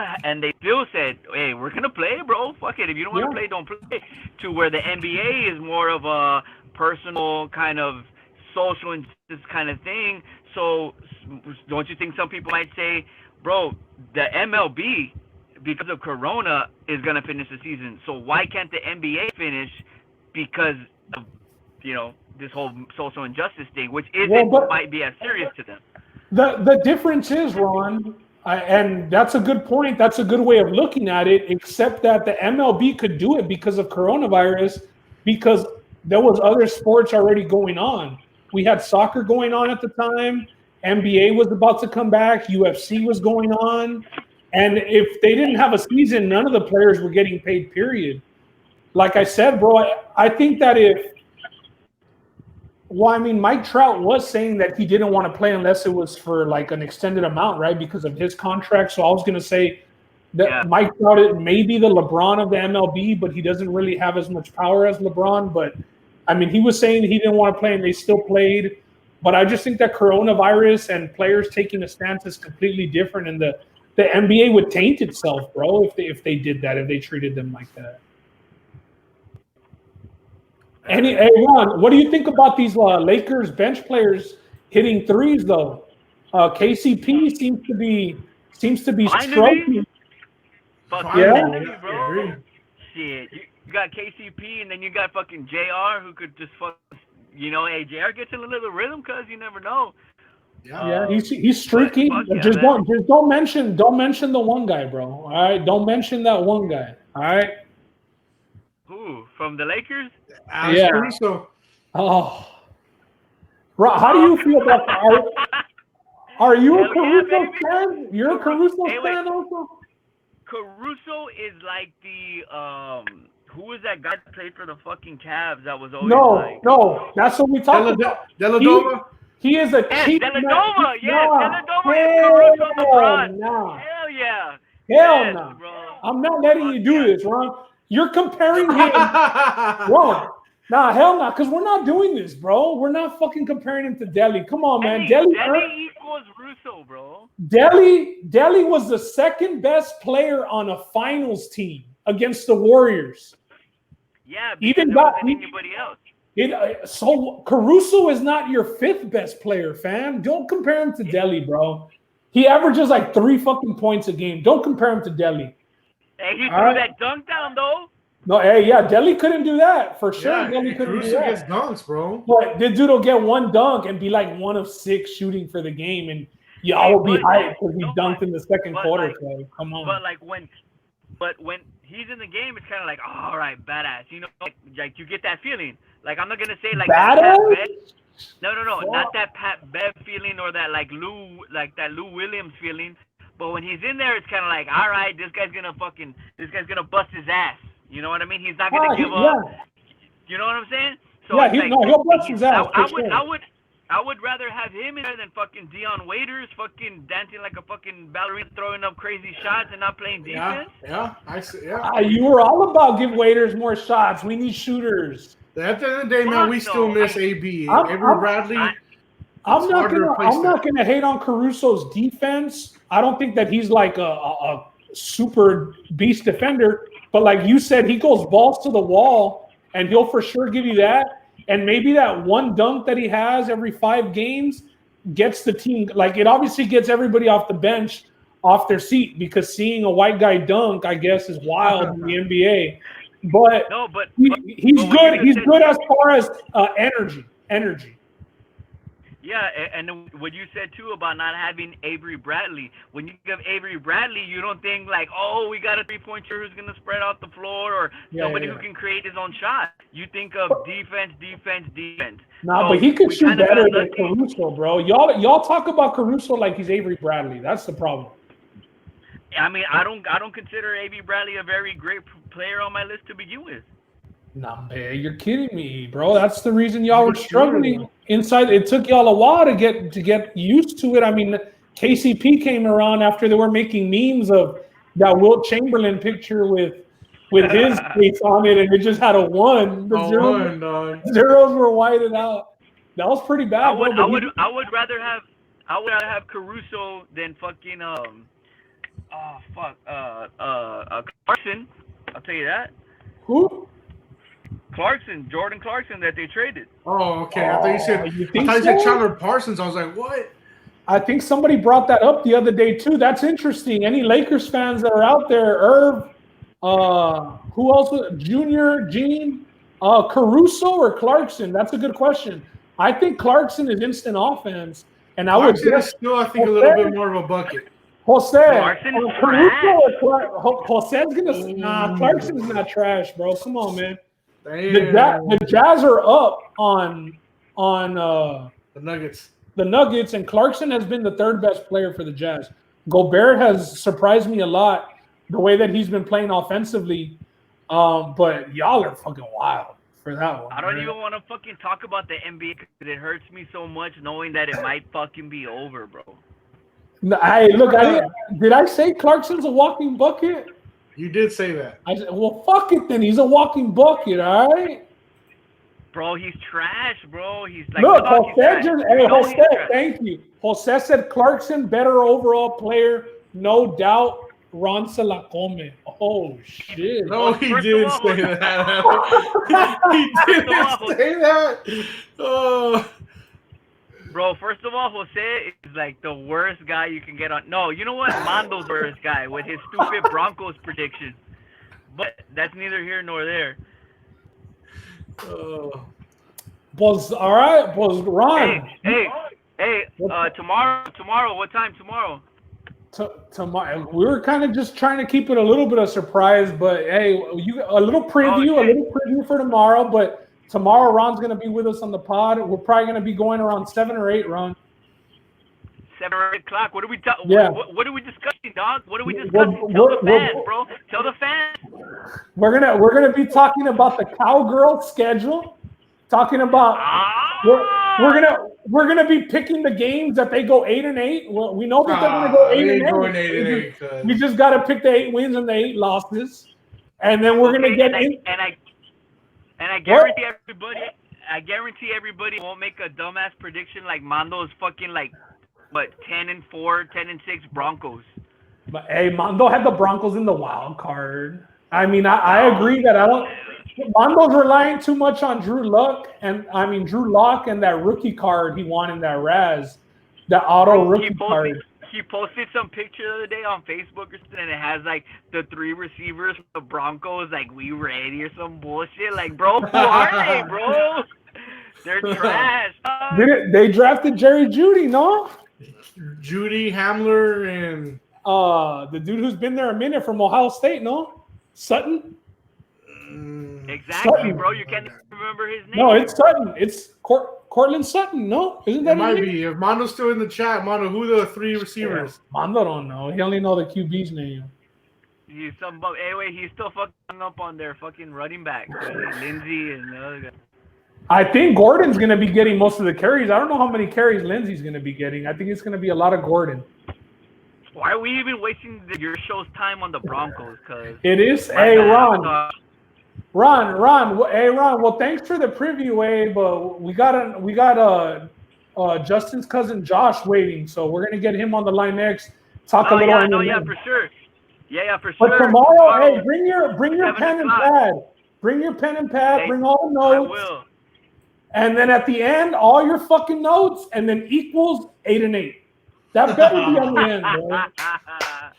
said, hey, we're going to play, bro. Fuck it. If you don't want to play, don't play. To where the NBA is more of a personal kind of social injustice kind of thing. So don't you think some people might say, bro, the MLB, because of Corona, is going to finish the season. So why can't the NBA finish because of, this whole social injustice thing, which might be as serious to them? The difference is, Ron, and that's a good point. That's a good way of looking at it, except that the MLB could do it because of coronavirus, because there was other sports already going on. We had soccer going on at the time. NBA was about to come back. UFC was going on. And if they didn't have a season, none of the players were getting paid, period. Like I said, bro, I think that Mike Trout was saying that he didn't want to play unless it was for like an extended amount, right? Because of his contract. So I was going to say that Mike Trout may be the LeBron of the MLB, but he doesn't really have as much power as LeBron. But I mean, he was saying he didn't want to play and they still played. But I just think that coronavirus and players taking a stance is completely different. And the NBA would taint itself, bro, if they did that, if they treated them like that. Hey, Ron, what do you think about these Lakers bench players hitting threes, though? KCP seems to be stroking. Fuck yeah, bro. Shit, you got KCP, and then you got fucking JR, who could just hey, JR gets in a little rhythm, cause you never know. Yeah, he's streaky. Don't mention the one guy, bro. All right, don't mention that one guy. All right. Who from the Lakers? Caruso. Oh, bro, how do you feel about Are you a Hell Caruso baby. fan? You're a Caruso Hey, wait. fan also? Caruso is like the who was that guy that played for the fucking Cavs that was always No, no, that's what we talked about. Deladoma? He is a Yes, cheap Deladoma. Yes, Nah, Deladoma is Caruso LeBron. nah. Hell yeah. Hell Yes, no. bro. I'm not letting you do Yeah. this, Ron. You're comparing him. Ron, nah, hell no, because we're not doing this, bro. We're not fucking comparing him to Delhi. Come on, man. Delhi equals Russo, bro. Delhi was the second best player on a finals team against the Warriors. Yeah, because there wasn't anybody else. So Caruso is not your fifth best player, fam. Don't compare him to Delhi, bro. He averages like 3 fucking points a game. Don't compare him to Delhi. Hey, he threw that dunk down though. No, hey, yeah, Delhi couldn't do that for sure. Yeah, Delhi couldn't Caruso do that. gets dunks, bro. But the dude will get one dunk and be like 1 of 6 shooting for the game, and y'all will be hyped because he dunked in the second quarter. Like, come on. But when he's in the game, it's kind of like, oh, all right, badass. You know, like you get that feeling. Like I'm not gonna say like badass. No, not that Pat Bev feeling or that like Lou Williams feeling. But when he's in there, it's kind of like, all right, this guy's gonna bust his ass. You know what I mean? He's not gonna give up. You know what I'm saying? So yeah, he'll bust his ass. I would rather have him in there than fucking Dion Waiters fucking dancing like a fucking ballerina, throwing up crazy shots and not playing defense. I see. Yeah. You were all about give Waiters more shots. We need shooters. At the end of the day, man, we still miss AB. Avery Bradley. I'm not gonna hate on Caruso's defense. I don't think that he's like a super beast defender, but like you said, he goes balls to the wall, and he'll for sure give you that. And maybe that one dunk that he has every 5 games gets the team, like it obviously gets everybody off the bench off their seat, because seeing a white guy dunk, I guess, is wild in the NBA. But he's good. He's good as far as energy. Yeah, and what you said too about not having Avery Bradley. When you give Avery Bradley, you don't think like, oh, we got a 3-point shooter who's going to spread out the floor, or somebody who can create his own shot. You think of defense. Nah, but he could shoot better than Caruso, bro. Y'all talk about Caruso like he's Avery Bradley. That's the problem. I mean, I don't consider Avery Bradley a very great player on my list to begin with. Nah, man, you're kidding me, bro. That's the reason y'all were struggling inside. It took y'all a while to get used to it. I mean, KCP came around after they were making memes of that Wilt Chamberlain picture with his face on it, and it just had a 1. The zeros were whited out. That was pretty bad. I would rather have Caruso than fucking Clarkson. I'll tell you that. Who? Jordan Clarkson that they traded. Oh, okay. I thought you said Chandler Parsons. I was like, what? I think somebody brought that up the other day too. That's interesting. Any Lakers fans that are out there, Irv, who else? Junior, Gene, Caruso or Clarkson? That's a good question. I think Clarkson is instant offense, and Clarkson is still, I think, a little bit more of a bucket. Caruso's gonna. Clarkson's not trash, bro. Come on, man. The Jazz are up on the Nuggets. The Nuggets, and Clarkson has been the 3rd best player for the Jazz. Gobert has surprised me a lot the way that he's been playing offensively. But y'all are fucking wild for that one. I don't even want to fucking talk about the NBA because it hurts me so much knowing that it might fucking be over, bro. No, did I say Clarkson's a walking bucket? You did say that. I said, well, fuck it then. He's a walking bucket, all right? Bro, he's trash, bro. He's like, look, Jose, thank you. Jose said Clarkson, better overall player, no doubt. Ron se la come. Oh, shit. No, he didn't say that. He didn't say that. Oh. Bro, first of all, Jose is like the worst guy you can get on. No, you know what? Mondo's the worst guy with his stupid Broncos predictions. But that's neither here nor there. Was all right. Was Ron? Hey. Tomorrow. What time tomorrow? Tomorrow. We were kind of just trying to keep it a little bit of surprise, but hey, a little preview for tomorrow. But tomorrow, Ron's going to be with us on the pod. We're probably going to be going around 7 or 8, Ron. 7 or 8 o'clock. What are we talking? Yeah. What are we discussing, dog? What are we discussing? Tell the fans, bro. Tell the fans. We're gonna be talking about the Cowgirl schedule. Talking about we're gonna be picking the games that they go 8-8. Well, we know that they're gonna go 8-8. We just gotta pick the 8 wins and the 8 losses, and then we're gonna get in. And I guarantee everybody. I guarantee everybody won't make a dumbass prediction like Mondo's fucking 10-4, 10-6 Broncos. But hey, Mondo had the Broncos in the wild card. I mean, I agree that I don't. Mondo's relying too much on Drew Lock and that rookie card he won in that Raz, the auto rookie card. He posted some picture the other day on Facebook or something, and it has the 3 receivers from the Broncos, we ready or some bullshit. Bro, who are they, bro? They're trash. They drafted Jerry Jeudy, no? Jeudy, Hamler, and the dude who's been there a minute from Ohio State, no? Sutton. Exactly, Sutton. Bro. You can't remember his name. No, it's Sutton. It's Cortland Sutton. No, isn't that? It might be. If Mondo's still in the chat, Mondo, who are the 3 receivers? Yeah, Mondo don't know. He only know the QB's name. Anyway, he's still fucking up on their fucking running back, Lindsey and the other guy. I think Gordon's going to be getting most of the carries. I don't know how many carries Lindsey's going to be getting. I think it's going to be a lot of Gordon. Why are we even wasting your show's time on the Broncos? Cause it is. Hey, Ron. Hey, Ron. Well, thanks for the preview, but we got Justin's cousin Josh waiting, so we're gonna get him on the line next. Talk a little. Yeah, for sure. Yeah, for but sure. But tomorrow, hey, bring your pen and pad. Bring your pen and pad. Hey, bring all the notes. I will. And then at the end, all your fucking notes, and then equals 8-8. That better be on the end, bro.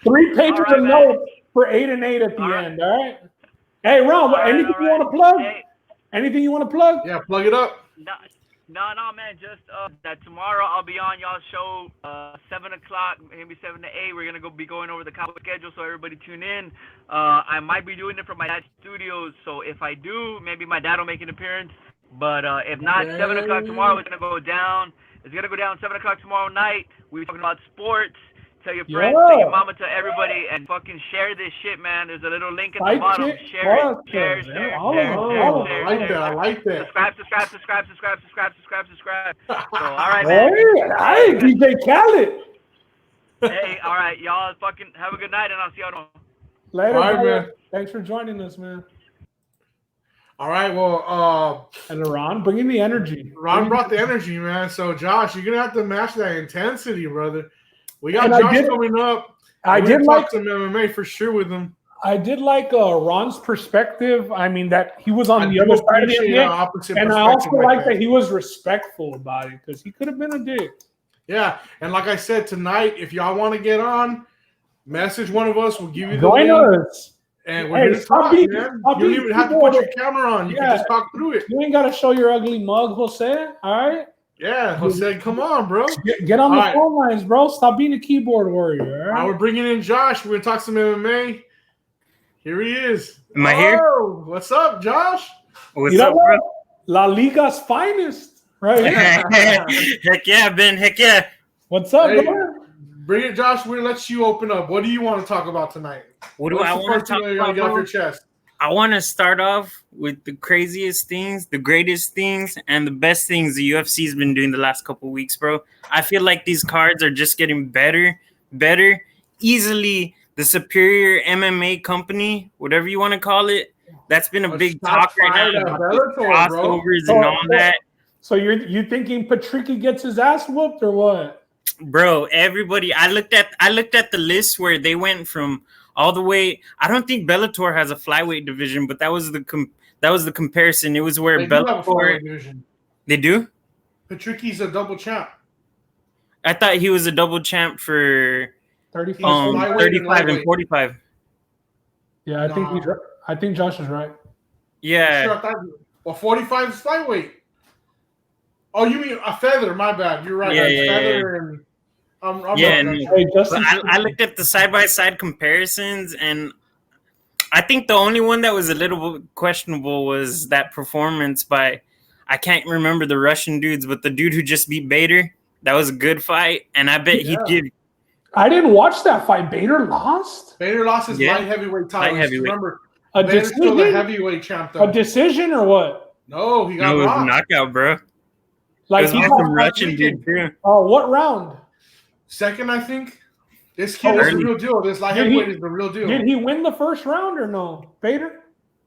3 pages of notes for 8-8 at the end. All right. Hey, Ron, anything you want to plug? Hey. Anything you want to plug? Yeah, plug it up. No, man. Just that tomorrow I'll be on y'all's show 7 o'clock, maybe 7 to 8. We're gonna be going over the Cowboy schedule, so everybody tune in. I might be doing it from my dad's studios, so if I do, maybe my dad will make an appearance. But if not, 7 o'clock tomorrow, it's gonna go down. It's gonna go down 7 o'clock tomorrow night. We're talking about sports. Tell your friends, tell your mama, tell everybody, and fucking share this shit, man. There's a little link at the bottom. Share it. Share. I like that. Subscribe. So, all right, man. Hey, DJ Khaled. Hey, all right, y'all. Fucking have a good night, and I'll see y'all tomorrow. Later, all right, man. Thanks for joining us, man. All right, well, and Ron, bringing the energy. Ron brought the energy, man. So, Josh, you're gonna have to match that intensity, brother. We got Josh coming up. I did like some MMA for sure with him. I did like Ron's perspective. I mean, that he was on the other side of it, and I also like that he was respectful about it because he could have been a dick. Yeah, and like I said tonight, if y'all want to get on, message one of us. We'll give you the join us. And we're gonna talk, man. You don't even have to put your camera on. You can just talk through it. You ain't gotta show your ugly mug, Jose. All right. Yeah, Jose, come on, bro. Get on the phone lines, bro. Stop being a keyboard warrior. All right, we're bringing in Josh. We're gonna talk some MMA. Here he is. Am I here? What's up, Josh? What's up, bro? La Liga's finest, right here. Heck yeah, Ben. Heck yeah. What's up, bro? Bring it, Josh. We're gonna let you open up. What do you want to talk about tonight? What do I want to talk about? Get off your chest. I want to start off with the craziest things, the greatest things, and the best things the UFC's been doing the last couple of weeks, bro. I feel like these cards are just getting better. Easily the superior MMA company, whatever you want to call it. That's been a big talk right now. Crossovers and all that. So you thinking Patricky gets his ass whooped or what? Bro, everybody. I looked at the list where they went from all the way. I don't think Bellator has a flyweight division, but that was the comparison. It was where Bellator division. They do? Patricky's a double champ. I thought he was a double champ for 35 and 45. Yeah, I think Josh is right. Yeah. Well, 45 is flyweight. Oh, you mean a feather? My bad. You're right. Feather and I looked at the side-by-side comparisons, and I think the only one that was a little questionable was that performance by, I can't remember the Russian dudes, but the dude who just beat Bader, That was a good fight, and I bet he'd give. I didn't watch that fight. Bader lost. Bader lost his light heavyweight title. Light heavyweight. Remember, A Bader's still the decision? heavyweight champ, though. A decision or what? No, he got No, it was a rocked. knockout, bro. Like It he was got awesome Russian dude too. what round? Second, I think. This kid is the real deal. This light heavyweight is the real deal. Did he win the first round or no? Bader?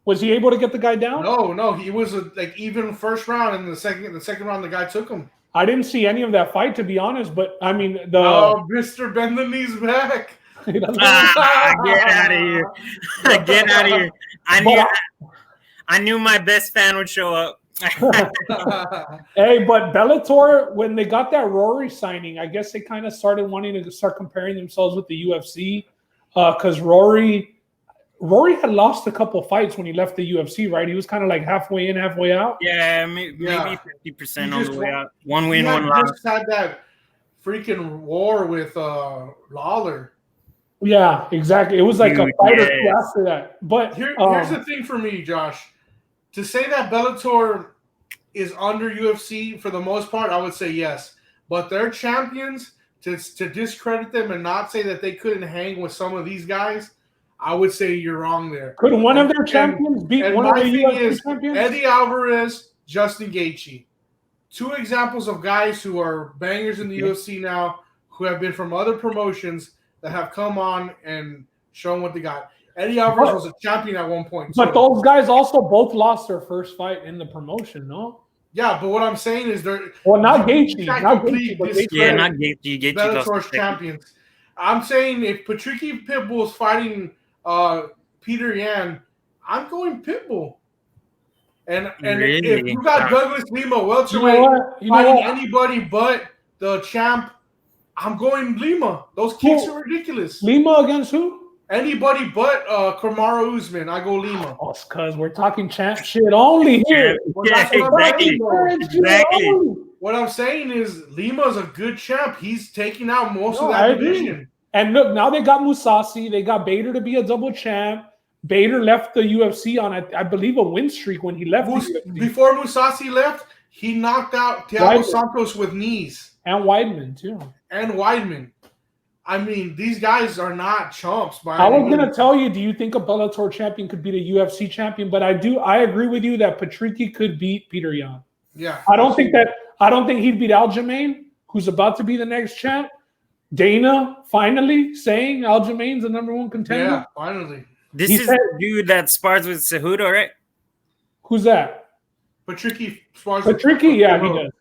Was he able to get the guy down? No, he was even first round, and the second round the guy took him. I didn't see any of that fight, to be honest. But I mean, Mr. Bend the Knee's back. Get out of here! Get out of here! I knew my best fan would show up. Hey, but Bellator, when they got that Rory signing, I guess they kind of started wanting to start comparing themselves with the UFC because Rory had lost a couple fights when he left the UFC, right? He was kind of like halfway in, halfway out. Yeah, maybe 50% on the way out. One win, one loss. He just had that freaking war with Lawler. Yeah, exactly. It was like a fight or two after that. But here's the thing for me, Josh. To say that Bellator is under UFC for the most part, I would say yes. But their champions, to discredit them and not say that they couldn't hang with some of these guys, I would say you're wrong there. Could one of their champions beat one of the UFC champions? Eddie Alvarez, Justin Gaethje. Two examples of guys who are bangers in the UFC now, who have been from other promotions that have come on and shown what they got. Eddie Alvarez was a champion at one point. But those guys also both lost their first fight in the promotion, no? Yeah, but what I'm saying is they're not Gaethje. Not Gaethje. Yeah, not Gaethje. Bellator's champions. I'm saying if Patricky Pitbull is fighting Peter Yan, I'm going Pitbull. And really? If you got Douglas Lima welterweight fighting anybody but the champ, I'm going Lima. Those kicks are ridiculous. Lima against who? Anybody but Kamaru Usman. I go Lima. Oh, it's because we're talking champ shit only here. Exactly. What I'm saying is Lima's a good champ. He's taking out most of that division. And look, now they got Mousasi. They got Bader to be a double champ. Bader left the UFC on, I believe, a win streak when he left. Before Mousasi left, he knocked out Thiago Santos with knees. And Weidman, too. And Weidman. I mean, these guys are not chumps. I was going to tell you, do you think a Bellator champion could beat a UFC champion? But I agree with you that Patricky could beat Peter Yan. Yeah. I don't think he'd beat Aljamain, who's about to be the next champ. Dana finally saying Aljamain's the number one contender. Yeah, finally. This is the dude that spars with Cejudo, right? Who's that? Patricky spars. Patricky, yeah, he does.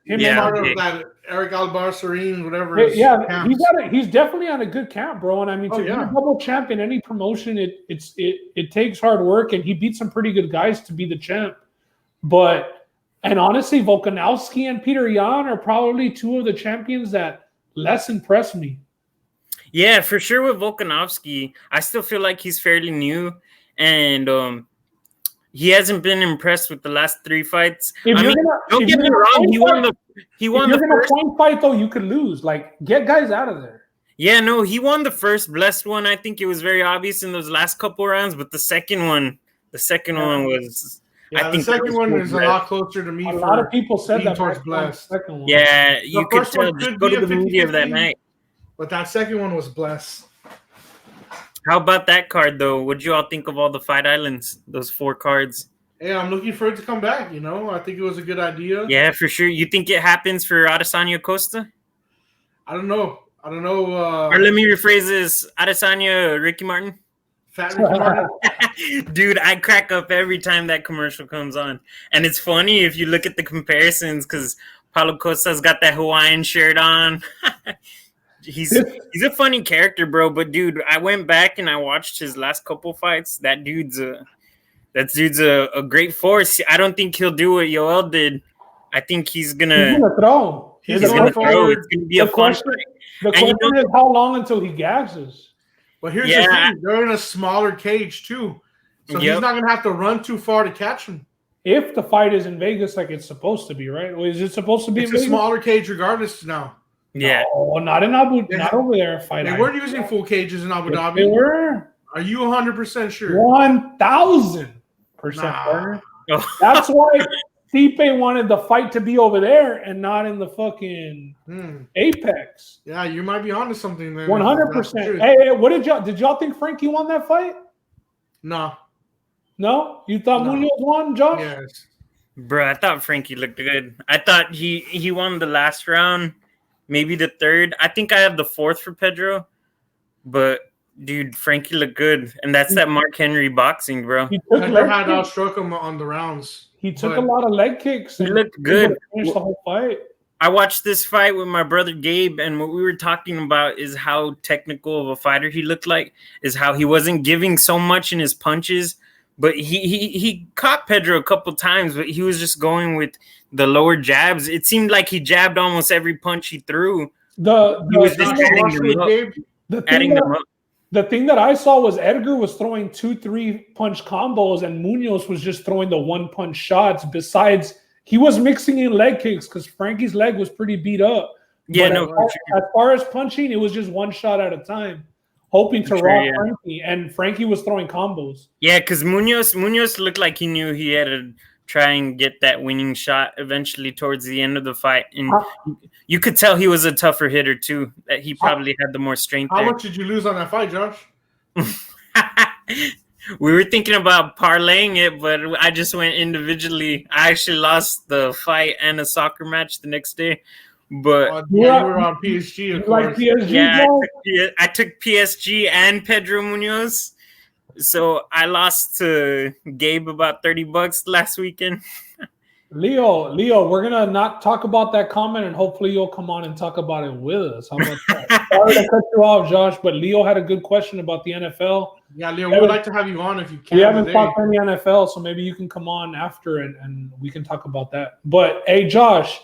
That Eric Albarracin, whatever. He's definitely on a good camp, bro. And I mean, to be a double champ in any promotion, it takes hard work, and he beat some pretty good guys to be the champ. And honestly, Volkanovski and Peter Yan are probably two of the champions that less impress me. Yeah, for sure with Volkanovski. I still feel like he's fairly new, and he hasn't been impressed with the last 3 fights. Don't get me wrong, he won the first point fight, though, you could lose. Like, get guys out of there. Yeah, no, he won the first blessed one. I think it was very obvious in those last couple rounds, but the second one was. Yeah, I think the second one is a lot closer to me. A lot of people said that towards blessed. Yeah, you could tell. Just go to the movie of that night. But that second one was blessed. How about that card, though? What'd you all think of all the Fight Islands? Those 4 cards. Hey, I'm looking for it to come back. I think it was a good idea. Yeah, for sure. You think it happens for Adesanya Costa? I don't know. Or let me rephrase this: Adesanya Ricky Martin. Fat Ricky Martin. Dude, I crack up every time that commercial comes on, and it's funny if you look at the comparisons because Paulo Costa's got that Hawaiian shirt on. He's a funny character, bro. But dude, I went back and I watched his last couple fights. That dude's a great force. I don't think he'll do what Yoel did. I think he's gonna throw. He's gonna throw. It's gonna be a fun fight. The question is how long until he gasses. But here's the thing: they're in a smaller cage too, so he's not gonna have to run too far to catch him. If the fight is in Vegas, like it's supposed to be, right? Or is it supposed to be? It's a smaller cage, regardless now. Yeah. No, not in not over there. They weren't using full cages in Abu Dhabi. They were. Are you 100% sure? 1,000%. Nah. That's why Stipe wanted the fight to be over there and not in the fucking Apex. Yeah, you might be onto something there. 100%. Hey, what did y'all think Frankie won that fight? No. No? You thought Munoz won, Josh? Yes. Bro, I thought Frankie looked good. I thought he won the last round, maybe the third. I think I have the fourth for Pedro. But dude, Frankie looked good, and that's that Mark Henry boxing, bro. Pedro had outstruck him on the rounds. He took a lot of leg kicks. He looked good. Finished the whole fight. I watched this fight with my brother Gabe, and what we were talking about is how technical of a fighter he looked like, is how he wasn't giving so much in his punches, but he caught Pedro a couple times, but he was just going with the lower jabs. It seemed like he jabbed almost every punch he threw. He was just adding them up. The thing that I saw was Edgar was throwing 2-3 punch combos and Munoz was just throwing the 1-punch shots. Besides, he was mixing in leg kicks because Frankie's leg was pretty beat up. Yeah, but as far as punching, it was just one shot at a time, hoping to rock Frankie. And Frankie was throwing combos. Yeah, because Munoz looked like he knew he had to try and get that winning shot eventually towards the end of the fight. And you could tell he was a tougher hitter too, that he probably had the more strength. How much did you lose on that fight, Josh? We were thinking about parlaying it, but I just went individually. I actually lost the fight and a soccer match the next day. But you were on PSG, of course. Like PSG, yeah, I took PSG and Pedro Munoz. So I lost to Gabe about $30 last weekend. Leo, we're gonna not talk about that comment, and hopefully you'll come on and talk about it with us. How about that? Sorry to cut you off, Josh, but Leo had a good question about the NFL. Yeah, Leo, we would like to have you on if you can. We haven't talked any NFL, so maybe you can come on after and we can talk about that. But hey, Josh,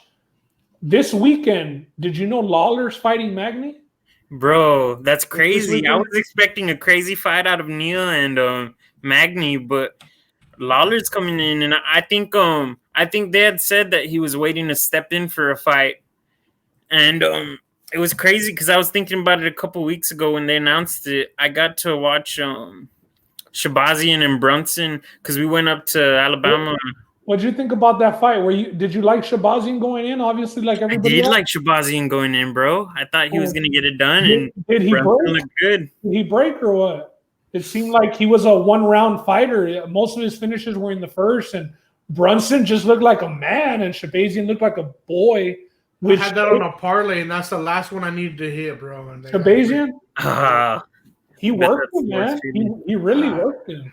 this weekend, did you know Lawler's fighting Magny? Bro, that's crazy. I was expecting a crazy fight out of Neil and Magny, but Lawler's coming in, and I think they had said that he was waiting to step in for a fight, and it was crazy because I was thinking about it a couple weeks ago when they announced it. I got to watch Shabazian and Brunson because we went up to Alabama. What did you think about that fight? Did you like Shabazian going in? Obviously, like everybody. I did like Shabazian going in, bro. I thought he was gonna get it done, and did he break? Looked good. Did he break or what? It seemed like he was a one-round fighter. Most of his finishes were in the first, and Brunson just looked like a man, and Shabazian looked like a boy. I had that on a parlay, and that's the last one I needed to hit, bro. Shabazian? He worked him, man. He really worked him.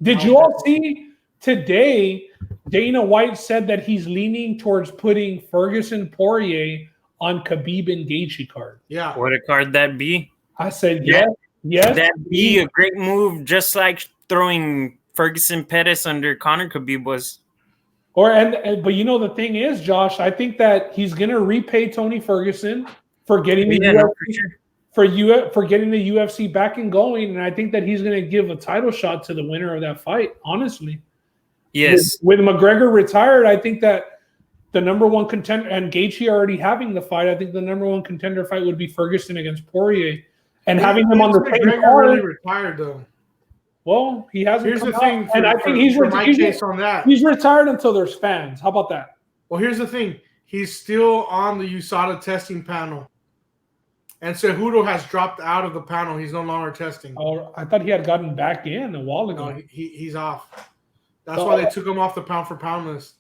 Did you all see today? Dana White said that he's leaning towards putting Ferguson Poirier on Khabib and Gaethje card. Yeah. What a card that be? I said yes. Yes. That'd be a great move, just like throwing Ferguson Pettis under Conor Khabib was. But you know the thing is, Josh, I think that he's gonna repay Tony Ferguson for getting the UFC, for getting the UFC back and going, and I think that he's gonna give a title shot to the winner of that fight. Honestly, yes. With McGregor retired, I think that the number one contender and Gaethje already having the fight, I think the number one contender fight would be Ferguson against Poirier, and having them on the same card. Really retired though. Well, he hasn't. Here's the thing, and I think he's retired until there's fans. How about that? Well, here's the thing. He's still on the USADA testing panel. And Cejudo has dropped out of the panel. He's no longer testing. Oh, I thought he had gotten back in a while ago. No, he's off. That's why they took him off the pound for pound list.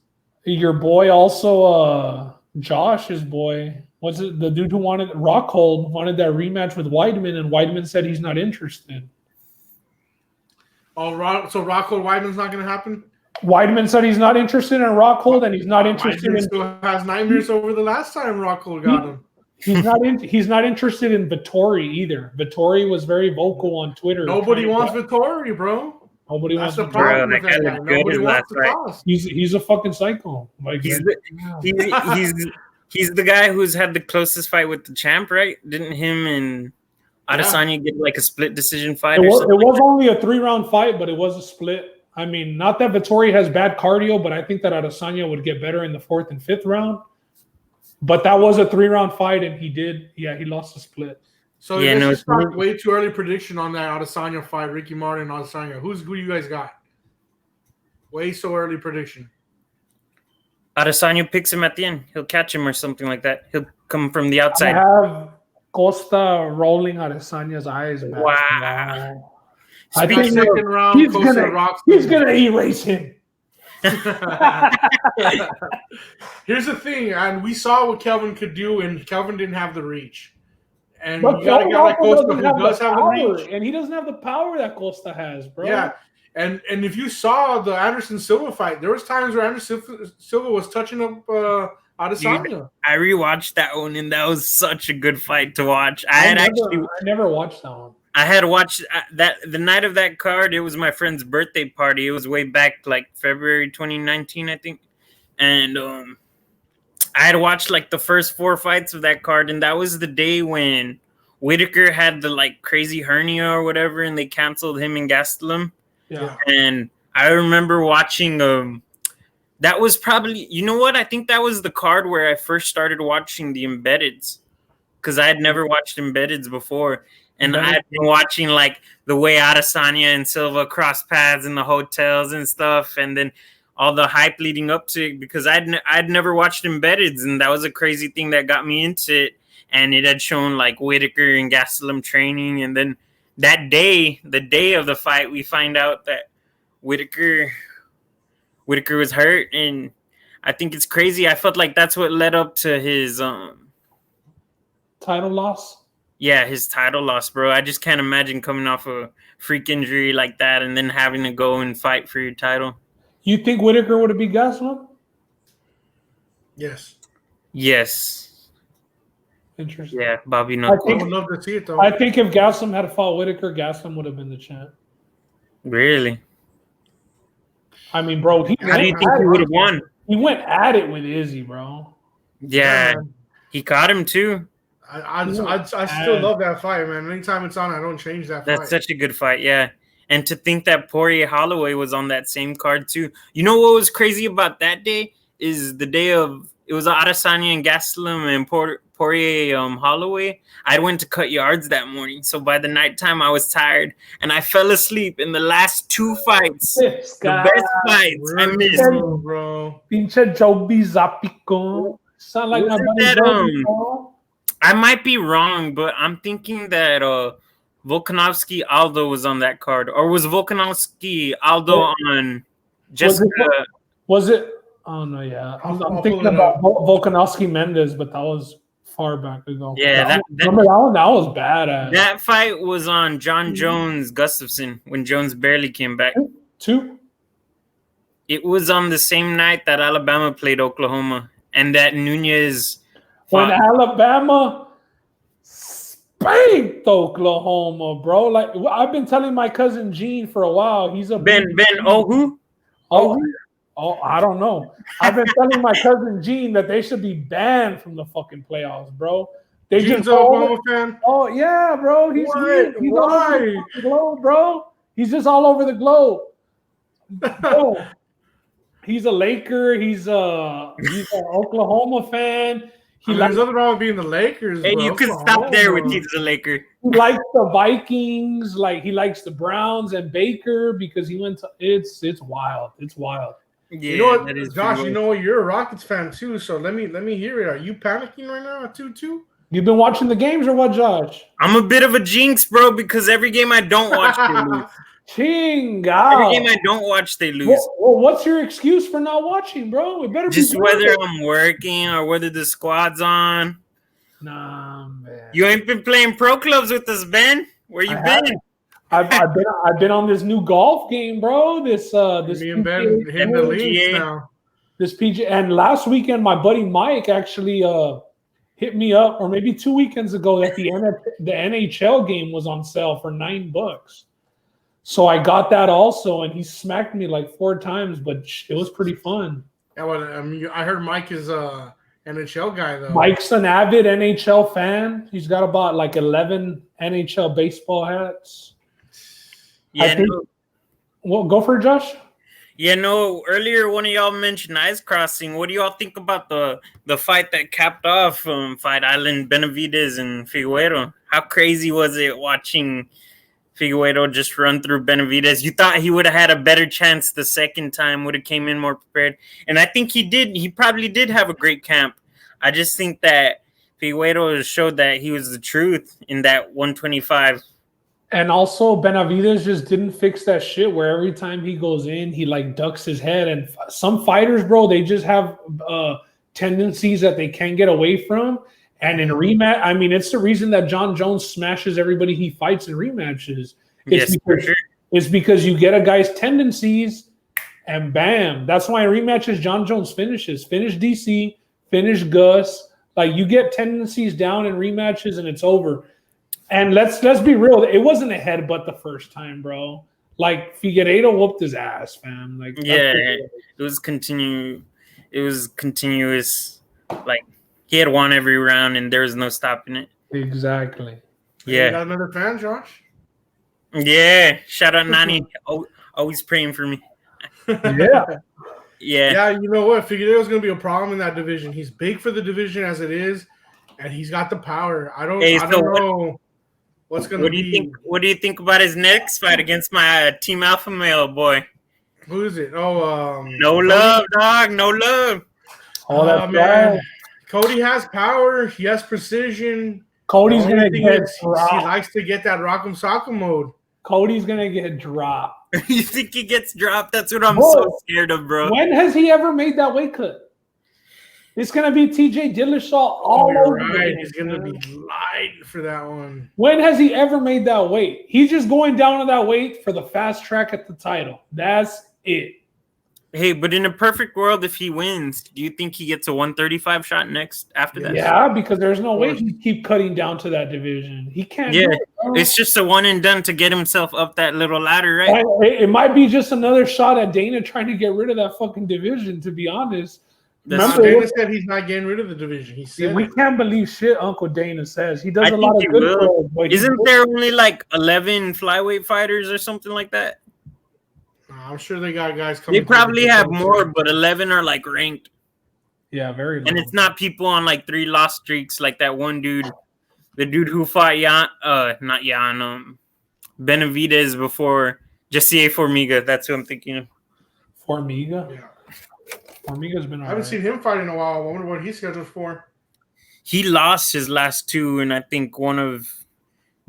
Your boy also, Josh's boy, was it the dude who wanted Rockhold wanted that rematch with Weidman, and Weidman said he's not interested. Oh, so Rockhold Weidman's not going to happen? Weidman said he's not interested in Rockhold, and he's not interested in. Still has nightmares over the last time Rockhold got him. He's not interested in Vettori either. Vettori was very vocal on Twitter. Nobody wants Vettori, bro. Nobody wants the problem with that guy. Nobody wants to toss. He's a fucking psycho. Like he's the guy who's had the closest fight with the champ, right? Didn't him and Adesanya get like a split decision fight? It was only a 3-round fight, but it was a split. I mean, not that Vettori has bad cardio, but I think that Adesanya would get better in the 4th and 5th round. But that was a 3-round fight, and he lost a split. So it's not way too early prediction on that Adesanya fight, Ricky Martin and Adesanya. Who you guys got? Way so early prediction. Adesanya picks him at the end. He'll catch him or something like that. He'll come from the I outside. have Costa rolling Adesanya's eyes back. Wow. I Speaking think second round, he's Costa gonna, rocks he's him. gonna erase him. Here's the thing, and we saw what Kelvin could do, and Kelvin didn't have the reach. And But you got a Kelvin guy like also Costa who doesn't does the have the power, reach. and he doesn't have the power that Costa has, bro. Yeah, and if you saw the Anderson Silva fight, there was times where Anderson Silva was touching up Adesanya. Dude, I rewatched that one, and that was such a good fight to watch. I never watched that one. I had watched that the night of that card. It was my friend's birthday party. It was way back, like February 2019, I think. And I had watched like the first 4 fights of that card, and that was the day when Whitaker had the like crazy hernia or whatever, and they canceled him and Gastelum. Yeah. And I remember watching. That was probably, you know what? I think that was the card where I first started watching the embeddeds, because I had never watched embeddeds before. And I had been watching like the way Adesanya and Silva cross paths in the hotels and stuff, and then all the hype leading up to it, because I'd never watched embeddeds, and that was a crazy thing that got me into it. And it had shown like Whitaker and Gastelum training, and then that day, the day of the fight, we find out that Whitaker was hurt, and I think it's crazy. I felt like that's what led up to his title loss. Yeah, his title loss, bro. I just can't imagine coming off a freak injury like that and then having to go and fight for your title. You think Whitaker would have beat Gastelum? Yes. Yes. Interesting. Yeah, Bobby. I would love to see it though. I think if Gastelum had fought Whitaker, Gastelum would have been the champ. Really? I mean, bro, how do you think he would have won? He went at it with Izzy, bro. Yeah, he caught him too. I still love that fight, man. Anytime it's on, I don't change that fight. That's such a good fight, yeah. And to think that Poirier Holloway was on that same card too. You know what was crazy about that day is the day of it was Adesanya and Gastelum and Poirier Holloway. I went to cut yards that morning, so by the nighttime I was tired and I fell asleep in the last 2 fights. The best fights I missed, bro. Pinche Joby Zapico. Sound like my buddy. I might be wrong, but I'm thinking that Volkanovski Aldo was on that card, or was Volkanovski Aldo on Jessica? Was it? Oh no, yeah. I'm thinking about Volkanovski Mendes, but that was far back ago. Yeah, remember that one? That was badass. That fight was on John Jones Gustafson when Jones barely came back. 2. It was on the same night that Alabama played Oklahoma, and that Nunez. When Alabama spanked Oklahoma, bro. Like I've been telling my cousin Gene for a while. He's a Ben Ohu. Oh, I don't know. I've been telling my cousin Gene that they should be banned from the fucking playoffs, bro. They Gene's an Oklahoma fan. Oh yeah, bro. He's all over the globe, bro. He's just all over the globe. Bro, he's a Laker. He's an Oklahoma fan. There's nothing wrong with being the Lakers. Hey, bro. you can stop there with he's a Laker. He likes the Vikings, like he likes the Browns and Baker because he went to. It's wild. It's wild. Yeah, you know what, Josh? You know what? You're a Rockets fan too, so let me hear it. Are you panicking right now at 2-2? You've been watching the games or what, Josh? I'm a bit of a jinx, bro, because every game I don't watch, they lose. Chinga. Every game I don't watch, they lose. Well, what's your excuse for not watching, bro? It better just be whether I'm working or whether the squad's on. Nah, man. You ain't been playing pro clubs with us, Ben. Where you been? I've been on this new golf game, bro. This me and Ben hitting the leagues now. This PG, and last weekend my buddy Mike actually hit me up, or maybe 2 weekends ago, that the NHL game was on sale for $9. So I got that also, and he smacked me like 4 times, but it was pretty fun. Yeah, well, I heard Mike is a NHL guy though. Mike's an avid NHL fan. He's got about like 11 NHL baseball hats. Yeah, well, go for it, Josh. Yeah, no. Earlier, one of y'all mentioned ice crossing. What do y'all think about the fight that capped off Fight Island, Benavidez and Figueroa? How crazy was it watching Figueiredo just run through Benavidez. You thought he would have had a better chance the second time, would have came in more prepared. And I think he did. He probably did have a great camp. I just think that Figueiredo showed that he was the truth in that 125. And also, Benavidez just didn't fix that shit where every time he goes in, he like ducks his head. And some fighters, bro, they just have tendencies that they can't get away from. And in rematch, I mean, it's the reason that John Jones smashes everybody he fights in rematches. It's because you get a guy's tendencies, and bam, that's why in rematches John Jones finishes. Finish DC, finish Gus. Like you get tendencies down in rematches, and it's over. And let's be real, it wasn't a headbutt the first time, bro. Like Figueiredo whooped his ass, fam. Like it was continuous. Like he had won every round, and there was no stopping it. Exactly. Yeah. You got another fan, Josh? Yeah. Shout out Nani. Always praying for me. Yeah. Yeah. You know what? Figueiredo's going to be a problem in that division. He's big for the division as it is, and he's got the power. I don't know what's going to be. What do you think about his next fight against my Team Alpha Male boy? Who is it? No love, dog. No love. Oh, that's man. right. Cody has power. He has precision. Cody's going to get dropped. He likes to get that rock'em sock'em mode. Cody's going to get dropped. You think he gets dropped? That's what I'm so scared of, bro. When has he ever made that weight cut? It's going to be TJ Dillashaw all over. Right. He's going to be light for that one. When has he ever made that weight? He's just going down to that weight for the fast track at the title. That's it. Hey, but in a perfect world, if he wins, do you think he gets a 135 shot next after that? Yeah, because there's no way he keep cutting down to that division. He can't. Yeah, it's just a one and done to get himself up that little ladder, right? It might be just another shot at Dana trying to get rid of that fucking division, to be honest. Remember, Dana said he's not getting rid of the division. He said we can't believe shit Uncle Dana says. He does a lot of good things. Isn't there only like 11 flyweight fighters or something like that? I'm sure they got guys coming. They probably have more, but 11 are like ranked. Yeah, very low. And it's not people on like 3 loss streaks like that one dude, the dude who fought Benavidez before Jesse Formiga. That's who I'm thinking of. Formiga? Yeah. Formiga's been. I haven't seen him fight in a while. I wonder what he's scheduled for. He lost his last 2, and I think one of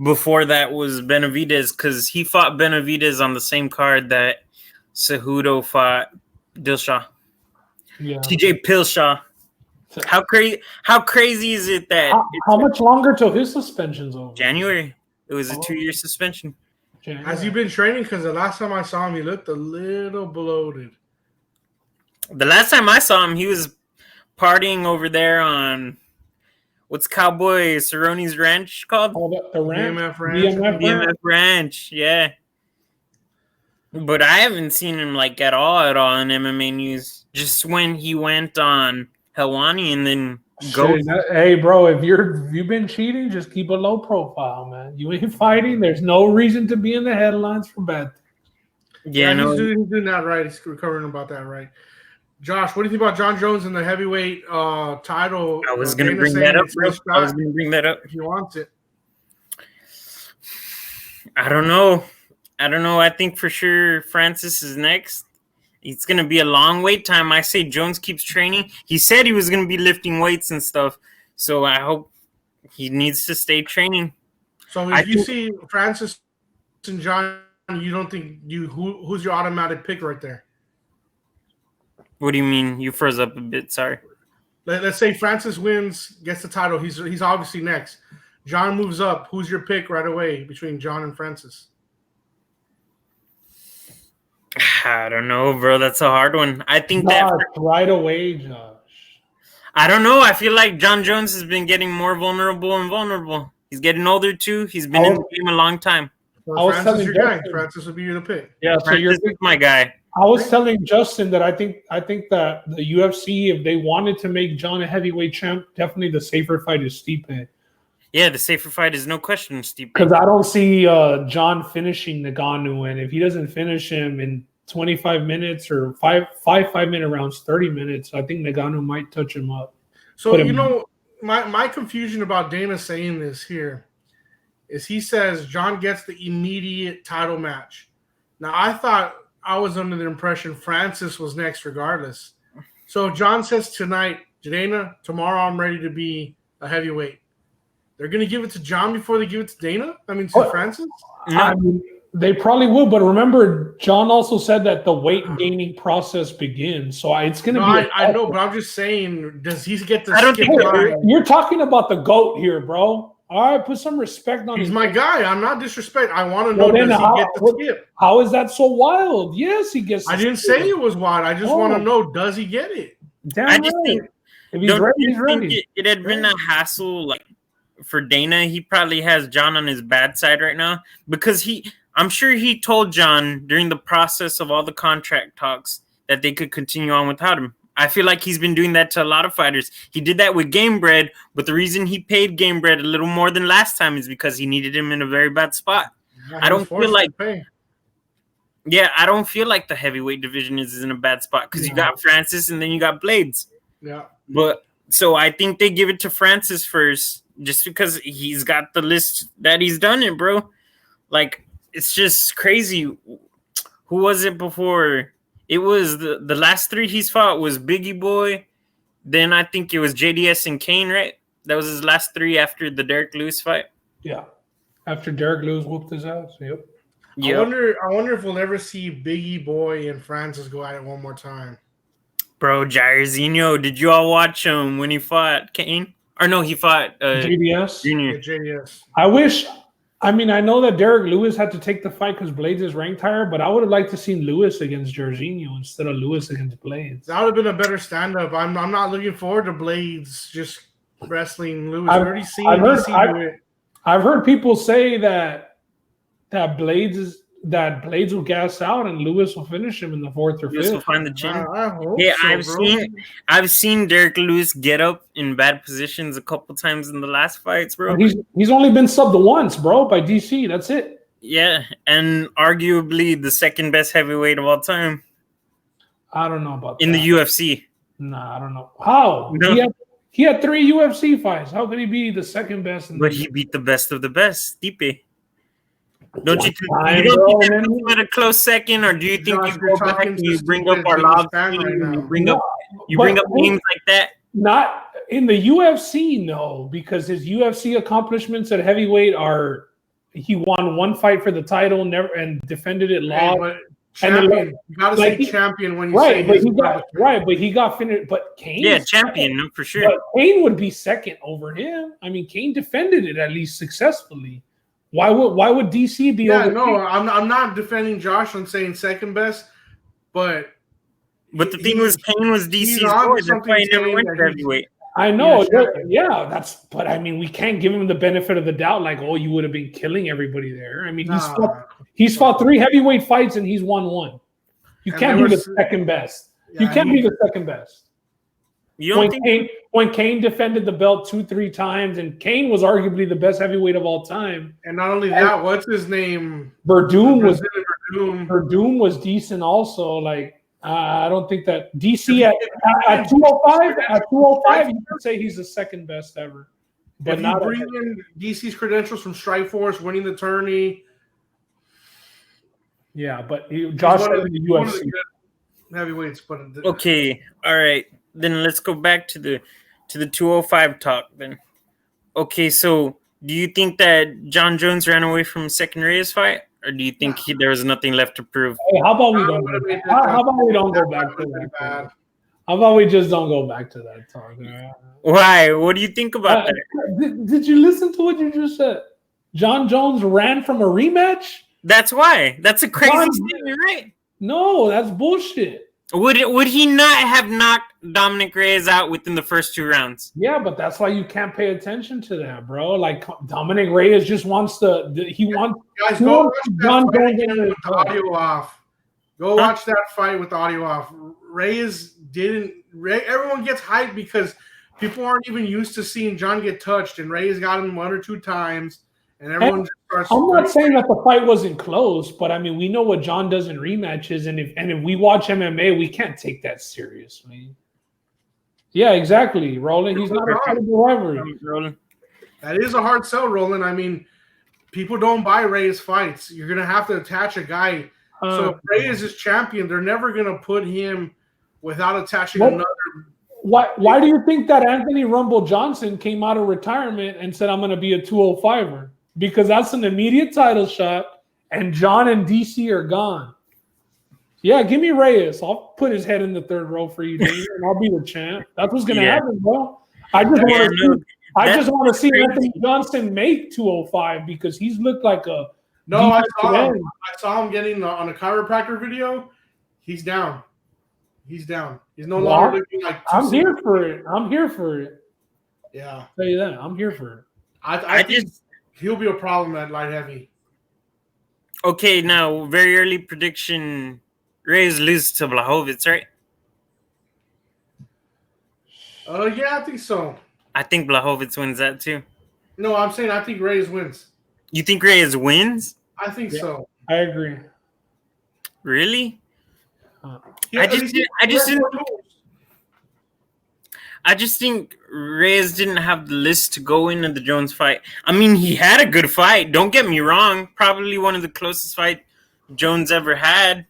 before that was Benavidez because he fought Benavidez on the same card that Cejudo fought Dillashaw. Yeah. TJ Dillashaw. How crazy is it that how much longer till his suspension's over? January? It was a 2-year suspension. January. Has he been training? Because the last time I saw him, he looked a little bloated. The last time I saw him, he was partying over there on what's Cowboy Cerrone's ranch called? Oh, the ranch. BMF Ranch, yeah. But I haven't seen him like at all in MMA news. Just when he went on Helwani and then go. Hey, bro, if you've been cheating, just keep a low profile, man. You ain't fighting. There's no reason to be in the headlines for bad things. Yeah, no, he's doing that right. He's recovering about that right. Josh, what do you think about John Jones in the heavyweight title? I was going to bring that up, bro. I was going to bring that up. If he wants it. I don't know. I think for sure Francis is next. It's going to be a long wait time. I say Jones keeps training. He said he was going to be lifting weights and stuff. So I hope he needs to stay training. So if you see Francis and John, you don't think who's your automatic pick right there? What do you mean? You froze up a bit. Sorry. Let's say Francis wins, gets the title. He's obviously next. John moves up. Who's your pick right away between John and Francis? I don't know, bro. That's a hard one. I think that right away, Josh. I don't know. I feel like John Jones has been getting more vulnerable and vulnerable. He's getting older too. He's been in the game a long time. So Francis, your guy. Francis would be your pick. Yeah, so you're my guy. I was telling Justin that I think that the UFC, if they wanted to make John a heavyweight champ, definitely the safer fight is Stipe. Yeah, the safer fight is no question Stipe. Because I don't see John finishing Ngannou, and if he doesn't finish him in 25 minutes or five 5-minute rounds, 30 minutes, I think Ngannou might touch him up. So my confusion about Dana saying this here is he says John gets the immediate title match. Now, I thought I was under the impression Francis was next regardless. So John says tonight, Dana, tomorrow I'm ready to be a heavyweight. They're going to give it to John before they give it to Dana? I mean, to Francis? I mean, they probably will, but remember, John also said that the weight gaining process begins. So it's going to be. I know, but I'm just saying, does he get the skip line? You're talking about the GOAT here, bro. All right, put some respect on him. He's my guy. I'm not disrespecting. I want to know, does he get the skip? How is that so wild? Yes, he gets the I didn't say it was wild. I just want to know, does he get it? Damn I just think, if he's ready, he's ready. It had been a hassle, like, for Dana. He probably has John on his bad side right now because I'm sure he told John during the process of all the contract talks that they could continue on without him. I feel like he's been doing that to a lot of fighters. He did that with Gamebred, but the reason he paid Gamebred a little more than last time is because he needed him in a very bad spot. I don't feel like the heavyweight division is in a bad spot because you got Francis and then you got Blades. Yeah. But so I think they give it to Francis first just because he's got the list that he's done it, bro. Like, it's just crazy. Who was it before? It was the last three he's fought was Biggie Boy. Then I think it was JDS and Kane, right? That was his last three after the Derek Lewis fight. Yeah. After Derek Lewis whooped his ass. Yep. I wonder if we'll ever see Biggie Boy and Francis go at it one more time. Bro, Jairzinho, did you all watch him when he fought Kane? Or no, he fought JDS. Junior. Yeah, JDS. I know that Derek Lewis had to take the fight because Blades is ranked higher, but I would have liked to seen Lewis against Jairzinho instead of Lewis against Blades. That would have been a better stand-up. I'm not looking forward to Blades just wrestling Lewis. I've already seen I've heard people say that Blades will gas out and Lewis will finish him in the fourth or fifth. Lewis will find the chin. Yeah, I've seen Derek Lewis get up in bad positions a couple times in the last fights, bro. He's only been subbed once, bro, by DC. That's it. Yeah, and arguably the second best heavyweight of all time. I don't know about in that. the UFC. Nah, I don't know. How? No. He had 3 UFC fights. How could he be the second best? But he beat the best of the best, Stipe. Don't you think at a close second, or do you think you go back and you bring up our lobs you bring up names like that? Not in the UFC, no, because his UFC accomplishments at heavyweight are he won one fight for the title, never and defended it long. Champion, you gotta say champion when you say but he got finished. But Kane, champion for sure. But Kane would be second over him. I mean, Kane defended it at least successfully. Why would DC be? Yeah, no, I'm not defending Josh on saying second best, but the thing was Kane was DC's board. That's why he never went to heavyweight. I know, but I mean, we can't give him the benefit of the doubt. Like, oh, you would have been killing everybody there. I mean, he's fought 3 heavyweight fights and he's won 1. You can't be the second best. You can't be the second best. When Kane defended the belt 2-3 times, and Kane was arguably the best heavyweight of all time. And not only that, what's his name? Verdum was decent also. Like, I don't think that DC at 205, you can say he's the second best ever. But if you bring in DC's credentials from Strikeforce, winning the tourney. Yeah, but Josh said in the UFC. Heavyweights, but okay, all right. Then let's go back to the 205 talk then. Okay, so do you think that John Jones ran away from second Reyes fight, or do you think there was nothing left to prove? Hey, how about we don't go back? How about we don't go back to that? How about we just don't go back to that talk? Why? What do you think about that? Did you listen to what you just said? John Jones ran from a rematch? That's why. That's a crazy statement, right? No, that's bullshit. Would he not have knocked Dominic Reyes out within the first 2 rounds? Yeah, but that's why you can't pay attention to that, bro. Like, Dominic Reyes just wants to. Guys, go watch that fight with the audio off. Go watch that fight with the audio off. Reyes didn't. Everyone gets hyped because people aren't even used to seeing John get touched, and Reyes got him 1 or 2 times. And everyone just starts. I'm not saying that the fight wasn't close, but I mean, we know what John does in rematches, and if we watch MMA, we can't take that seriously. Yeah, exactly, Roland. He's not a credible rivalry. That is a hard sell, Roland. I mean, people don't buy Reyes fights. You're gonna have to attach a guy. So if Reyes is champion, they're never gonna put him without attaching another. Why do you think that Anthony Rumble Johnson came out of retirement and said, I'm going to be a 205er? Because that's an immediate title shot, and John and DC are gone. Yeah, give me Reyes. I'll put his head in the third row for you, dude, and I'll be the champ. That's what's going to happen, bro. I just want to see Anthony Johnson make 205 because he's looked like a. No, I saw him getting on a chiropractor video. He's down. He's down. He's no longer looking like. I'm here for it. Yeah, I'll tell you that. I'm here for it. I think he'll be a problem at light heavy. Okay, now very early prediction: Reyes lose to Blachowicz, right? Yeah, I think so. I think Blachowicz wins that too. No, I'm saying I think Reyes wins. You think Reyes wins? I think so. I agree. Really? Yeah, I just think Reyes didn't have the list to go into the Jones fight. I mean, he had a good fight. Don't get me wrong. Probably one of the closest fight Jones ever had.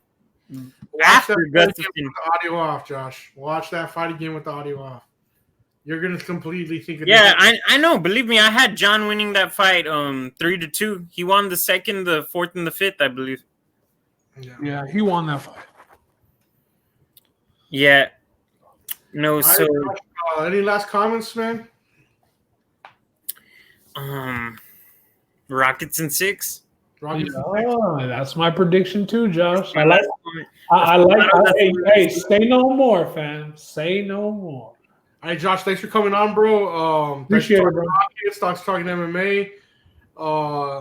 Watch that fight again with the audio off, Josh. Watch that fight again with the audio off. You're gonna completely think of I know. Believe me, I had John winning that fight 3-2. He won the second, the fourth, and the fifth, I believe. Yeah, he won that fight. Yeah. No, so any last comments, man? Rockets in 6. That's my prediction too, Josh. I like. Hey, say no more, fam. Say no more. All right, Josh. Thanks for coming on, bro. Appreciate it, bro. Stocks talking MMA.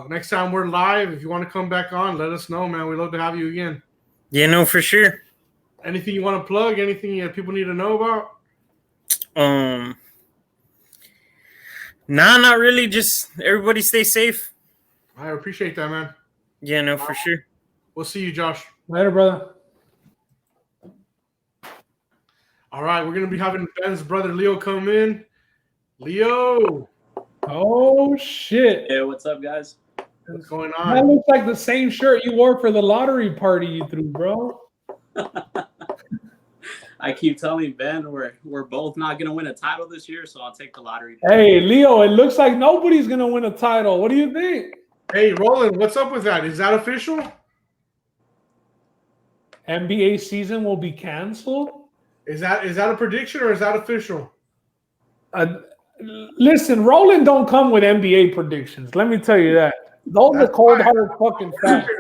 Next time we're live, if you want to come back on, let us know, man. We'd love to have you again. Yeah, no, for sure. Anything you want to plug? Anything people need to know about? Nah, not really. Just everybody stay safe. I appreciate that, man. Yeah, no, for sure. We'll see you, Josh. Later, brother. All right, we're gonna be having Ben's brother Leo come in. Leo. Oh shit. Hey, what's up, guys? What's going on? That looks like the same shirt you wore for the lottery party you threw, bro. I keep telling Ben we're both not gonna win a title this year, so I'll take the lottery. Hey, Leo, it looks like nobody's gonna win a title. What do you think? Hey, Roland, what's up with that? Is that official? NBA season will be canceled. Is that a prediction or is that official? Listen, Roland don't come with NBA predictions. Let me tell you that. Those are cold-hearted fucking facts.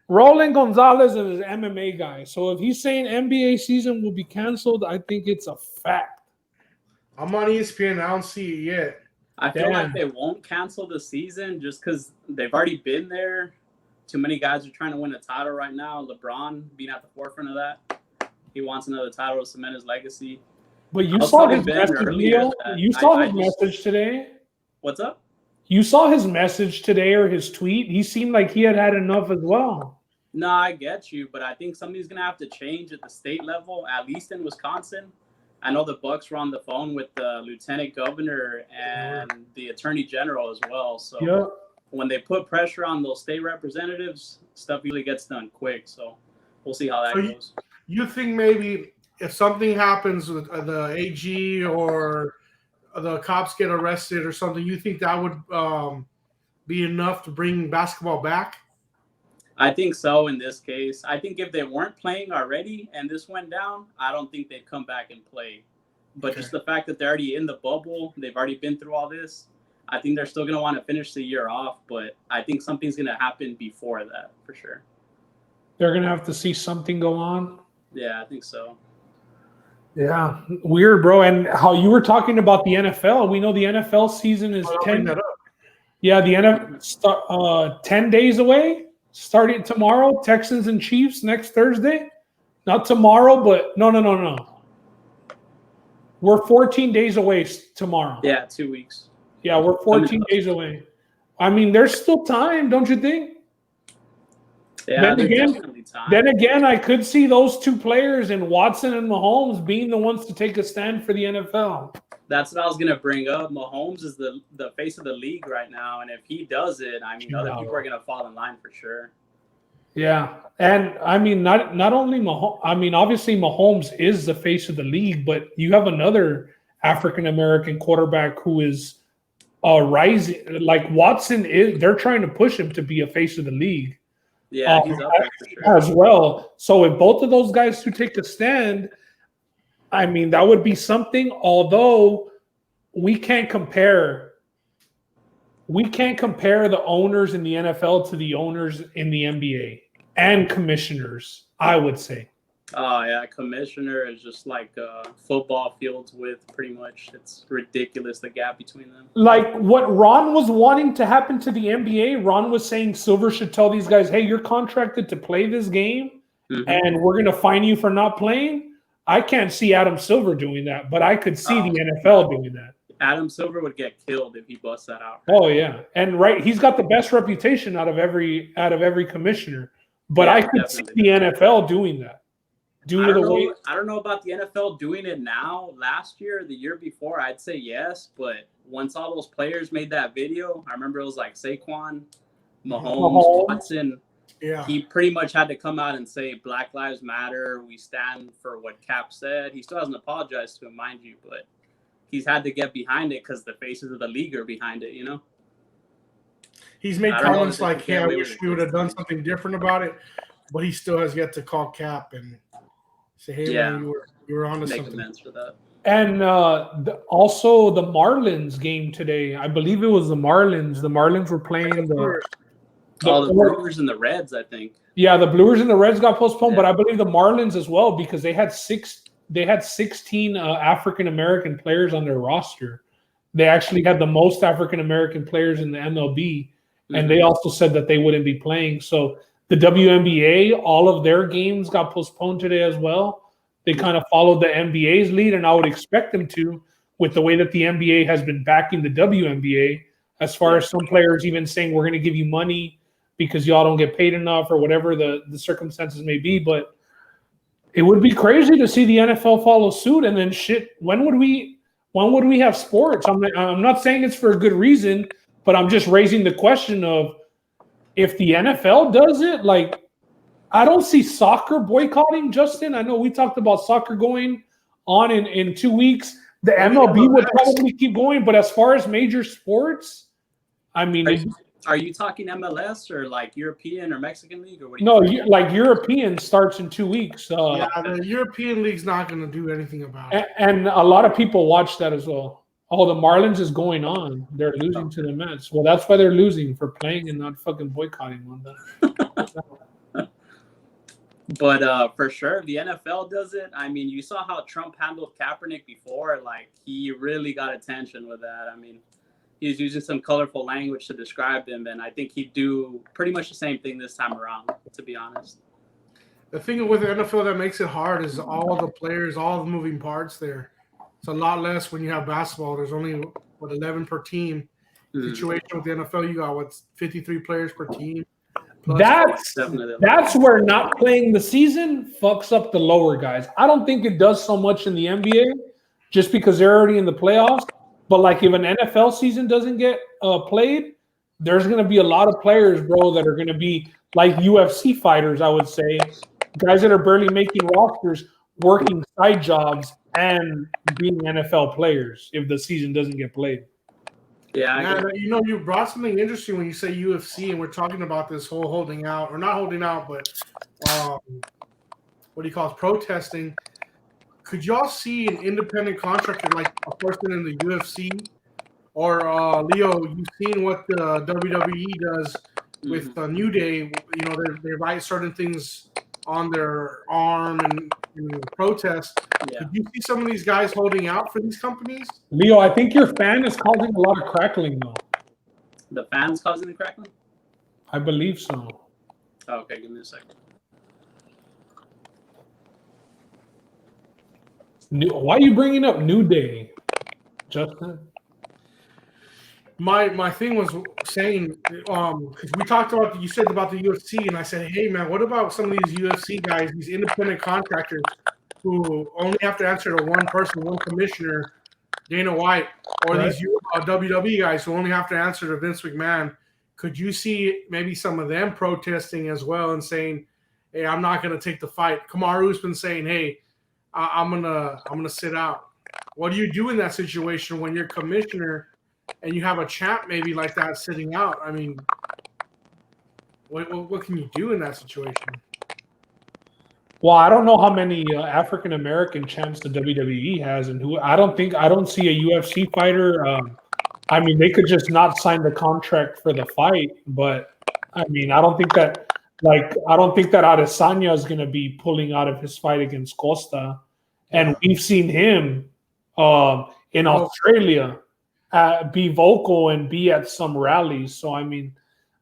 Roland Gonzalez is an MMA guy. So if he's saying NBA season will be canceled, I think it's a fact. I'm on ESPN. I don't see it yet. I feel like they won't cancel the season just because they've already been there. Too many guys are trying to win a title right now. LeBron being at the forefront of that. He wants another title to cement his legacy. But you saw his message, Leo. You saw his message today. What's up? You saw his message today or his tweet. He seemed like he had enough as well. No, I get you, but I think something's gonna have to change at the state level, at least in Wisconsin. I know the Bucks were on the phone with the lieutenant governor and the attorney general as well. So when they put pressure on those state representatives, stuff usually gets done quick. So we'll see how that goes. You think maybe if something happens with the AG or the cops get arrested or something, you think that would be enough to bring basketball back? I think so in this case. I think if they weren't playing already and this went down, I don't think they'd come back and play. But just the fact that they're already in the bubble, they've already been through all this, I think they're still going to want to finish the year off. But I think something's going to happen before that for sure. They're going to have to see something go on? Yeah, I think so. Yeah, weird, bro. And how you were talking about the NFL, we know the NFL season is 10. Yeah, the NFL 10 days away, starting tomorrow. Texans and Chiefs next Thursday. Not tomorrow, but no. We're 14 days away tomorrow. Yeah, 2 weeks. Yeah, we're 14 days away. I mean, there's still time, don't you think? Yeah, then again, I could see those two players in Watson and Mahomes being the ones to take a stand for the NFL. That's what I was gonna bring up. Mahomes is the face of the league right now, and if he does it, I mean, other people are gonna fall in line for sure. Yeah, and I mean, not only Mahomes. I mean, obviously Mahomes is the face of the league, but you have another African American quarterback who is rising. Like Watson is. They're trying to push him to be a face of the league. Yeah, he's up there for sure as well. So if both of those guys to take a stand, I mean, that would be something. Although we can't compare the owners in the NFL to the owners in the NBA and commissioners, I would say. Oh, yeah. Commissioner is just like football fields with pretty much. It's ridiculous, the gap between them. Like what Ron was wanting to happen to the NBA, Ron was saying Silver should tell these guys, hey, you're contracted to play this game, and we're going to fine you for not playing. I can't see Adam Silver doing that, but I could see the NFL doing that. Adam Silver would get killed if he busts that out. Oh yeah, and he's got the best reputation out of every commissioner. But Yeah, I could see the NFL doing that. I don't know about the NFL doing it now. Last year, the year before, I'd say yes. But once all those players made that video, I remember it was like Saquon, Mahomes, Watson. Yeah. He pretty much had to come out and say Black Lives Matter. We stand for what Cap said. He still hasn't apologized to him, mind you, but he's had to get behind it because the faces of the league are behind it, you know? He's made comments like, hey, I wish we would have done something different about it, but he still has yet to call Cap and say, hey, man, you were on to something. Amends for that. And also the Marlins game today. I believe it was the Marlins. The Marlins were playing the Brewers and the Reds, I think. Yeah, the Brewers and the Reds got postponed, but I believe the Marlins as well because they had 16 African American players on their roster. They actually had the most African American players in the MLB, and they also said that they wouldn't be playing. So the WNBA, all of their games got postponed today as well. They kind of followed the NBA's lead, and I would expect them to, with the way that the NBA has been backing the WNBA, as far as some players even saying we're going to give you money because y'all don't get paid enough or whatever the circumstances may be. But it would be crazy to see the NFL follow suit, and then when would we have sports? I'm not saying it's for a good reason, but I'm just raising the question of if the NFL does it, like I don't see soccer boycotting, Justin. I know we talked about soccer going on in 2 weeks. The MLB would probably keep going, but as far as major sports, I mean, are you talking MLS or like European or Mexican league or what? Like European starts in 2 weeks. Yeah, the European league's not going to do anything about it. And a lot of people watch that as well. Oh, the Marlins is going on. They're losing to the Mets. Well, that's why they're losing, for playing and not fucking boycotting on that. But for sure, if the NFL does it, I mean, you saw how Trump handled Kaepernick before. Like, he really got attention with that. I mean, he was using some colorful language to describe him, and I think he'd do pretty much the same thing this time around, to be honest. The thing with the NFL that makes it hard is all the players, all the moving parts there. It's a lot less when you have basketball. There's only, 11 per team. Situation with the NFL, you got, 53 players per team. That's where not playing the season fucks up the lower guys. I don't think it does so much in the NBA just because they're already in the playoffs. But like if an NFL season doesn't get played, there's going to be a lot of players, bro, that are going to be like UFC fighters, I would say, guys that are barely making rosters, working side jobs and being NFL players if the season doesn't get played. Yeah, you brought something interesting when you say UFC, and we're talking about this whole holding out, or not holding out, but what do you call it, protesting. Could y'all see an independent contractor like a person in the UFC, or Leo? You've seen what the WWE does with New Day. You know, they write certain things on their arm and protest. Yeah. Could you see some of these guys holding out for these companies? Leo, I think your fan is causing a lot of crackling, though. The fan's causing the crackling? I believe so. Okay, give me a second. Why are you bringing up New Day, Justin? My thing was saying, because we talked about, you said about the UFC, and I said, hey, man, what about some of these UFC guys, these independent contractors who only have to answer to one person, one commissioner, Dana White or Right. these WWE guys who only have to answer to Vince McMahon, could you see maybe some of them protesting as well and saying, "Hey, I'm not going to take the fight"? Kamaru's been saying, "Hey, I'm gonna sit out." What do you do in that situation when you're commissioner and you have a champ maybe like that sitting out? I mean, what can you do in that situation? Well, I don't know how many African American champs the WWE has, and who I don't see a UFC fighter. I mean, they could just not sign the contract for the fight, but I mean, I don't think that Adesanya is going to be pulling out of his fight against Costa, and we've seen him in Australia be vocal and be at some rallies. So I mean,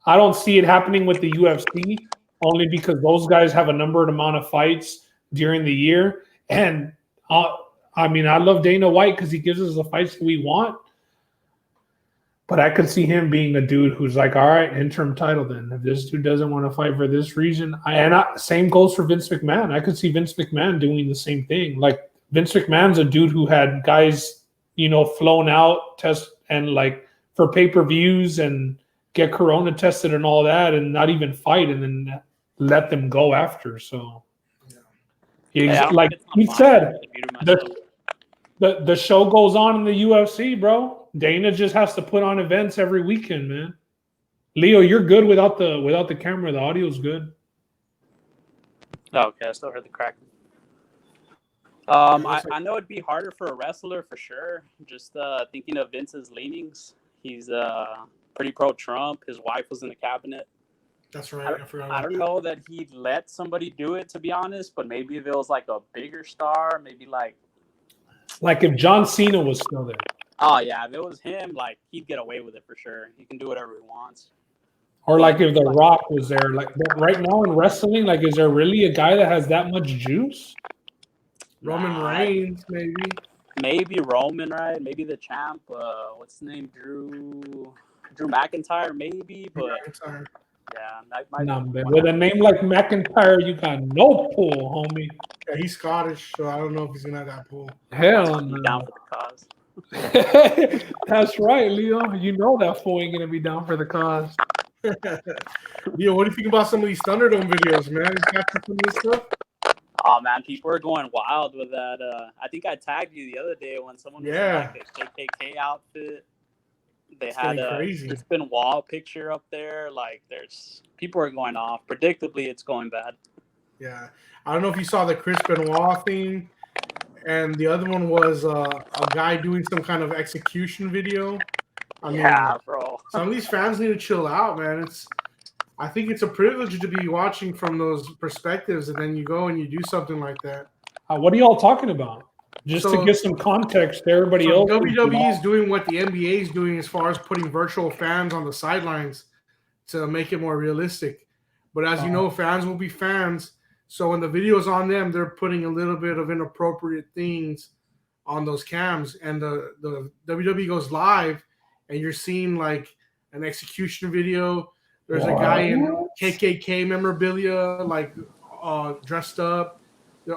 I don't see it happening with the UFC. Only because those guys have a numbered amount of fights during the year. And I mean, I love Dana White because he gives us the fights that we want. But I could see him being a dude who's like, all right, interim title then. If this dude doesn't want to fight for this region. Same goes for Vince McMahon. I could see Vince McMahon doing the same thing. Like, Vince McMahon's a dude who had guys, flown out, test, and like for pay-per-views and get corona tested and all that and not even fight and then let them go after. So like he said, the show goes on in the UFC, bro. Dana just has to put on events every weekend, man. Leo, you're good without the camera. The audio's good. Oh, okay, I still heard the cracking. I know it'd be harder for a wrestler for sure. Just thinking of Vince's leanings. He's pretty pro-Trump. His wife was in the cabinet. That's right. I don't know that he'd let somebody do it, to be honest, but maybe if it was like a bigger star, maybe like if John Cena was still there. Oh, yeah, if it was him, like, he'd get away with it for sure. He can do whatever he wants. Or like if The Rock was there. Like right now in wrestling, like, is there really a guy that has that much juice? Roman Reigns, maybe. Maybe Roman, right? Maybe the champ. What's his name? Drew McIntyre, maybe. But McIntyre. Yeah, that might be with a name like McIntyre, you got no pull, homie. Yeah, he's Scottish, so I don't know if he's gonna have that pull. Hell no. Down for the cause. That's right, Leo. You know that fool ain't gonna be down for the cause. Leo, what do you think about some of these Thunderdome videos, man? You captured some of this stuff? Oh man, people are going wild with that. I think I tagged you the other day when someone was in like a KKK outfit. They had a Crispin Wall picture up there. Like, there's people are going off. Predictably, it's going bad. Yeah, I don't know if you saw the Crispin Wall thing, and the other one was a guy doing some kind of execution video. I mean, bro. Some of these fans need to chill out, man. I think it's a privilege to be watching from those perspectives, and then you go and you do something like that. What are y'all talking about? Just to get some context to everybody else. WWE is doing what the NBA is doing as far as putting virtual fans on the sidelines to make it more realistic. But as you know, fans will be fans. So when the video's on them, they're putting a little bit of inappropriate things on those cams. And the WWE goes live, and you're seeing like an execution video. There's a guy in KKK memorabilia, like dressed up. I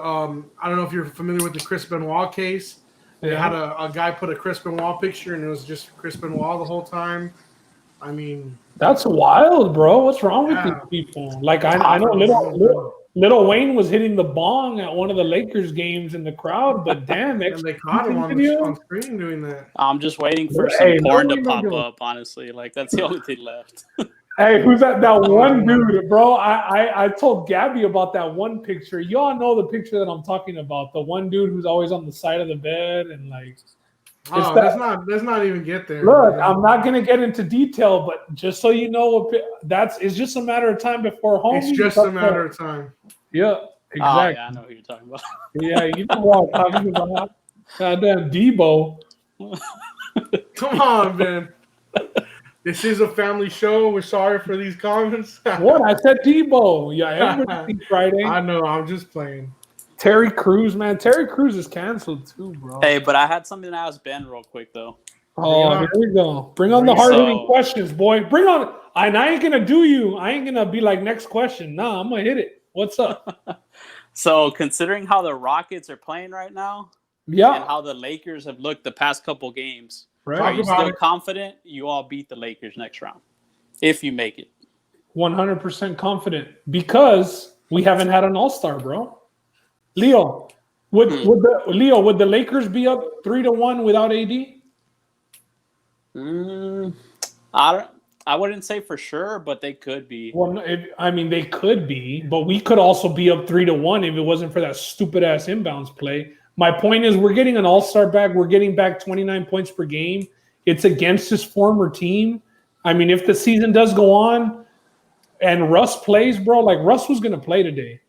don't know if you're familiar with the Chris Benoit case. They had a guy put a Chris Benoit picture, and it was just Chris Benoit the whole time. I mean, that's wild, bro. What's wrong with these people? Like, I know little Wayne was hitting the bong at one of the Lakers games in the crowd, but damn, and they caught him on screen doing that. I'm just waiting for some porn to pop up. Honestly, like that's the only thing left. Hey, who's that one dude, bro? I told Gabby about that one picture. Y'all know the picture that I'm talking about. The one dude who's always on the side of the bed and like. Let's not even get there. Look, man. I'm not gonna get into detail, but just so you know, it's just a matter of time before home. It's just a matter of time. Yeah, exactly. Oh, yeah, I know who you're talking about. Yeah, you know what I'm talking about. Goddamn Debo. Come on, man. This is a family show. We're sorry for these comments. What? I said Debo. Yeah, everybody's Friday. I know. I'm just playing. Terry Crews, man. Terry Crews is canceled too, bro. Hey, but I had something to ask Ben real quick, though. Oh, here we go. Bring on the hard-hitting questions, boy. Bring on. And I ain't going to do you. I ain't going to be like, next question. Nah, I'm going to hit it. What's up? So, considering how the Rockets are playing right now, Yeah. and how the Lakers have looked the past couple games. Right. Are you Talk about still it. confident you all beat the Lakers next round if you make it? 100% confident because we haven't had an All-Star, bro. Leo, would the Lakers be up 3-1 without AD? I wouldn't say for sure, but they could be. Well, they could be, but we could also be up 3-1 if it wasn't for that stupid ass inbounds play. My point is, we're getting an All-Star back. We're getting back 29 points per game. It's against his former team. I mean, if the season does go on and Russ plays, bro, like Russ was going to play today,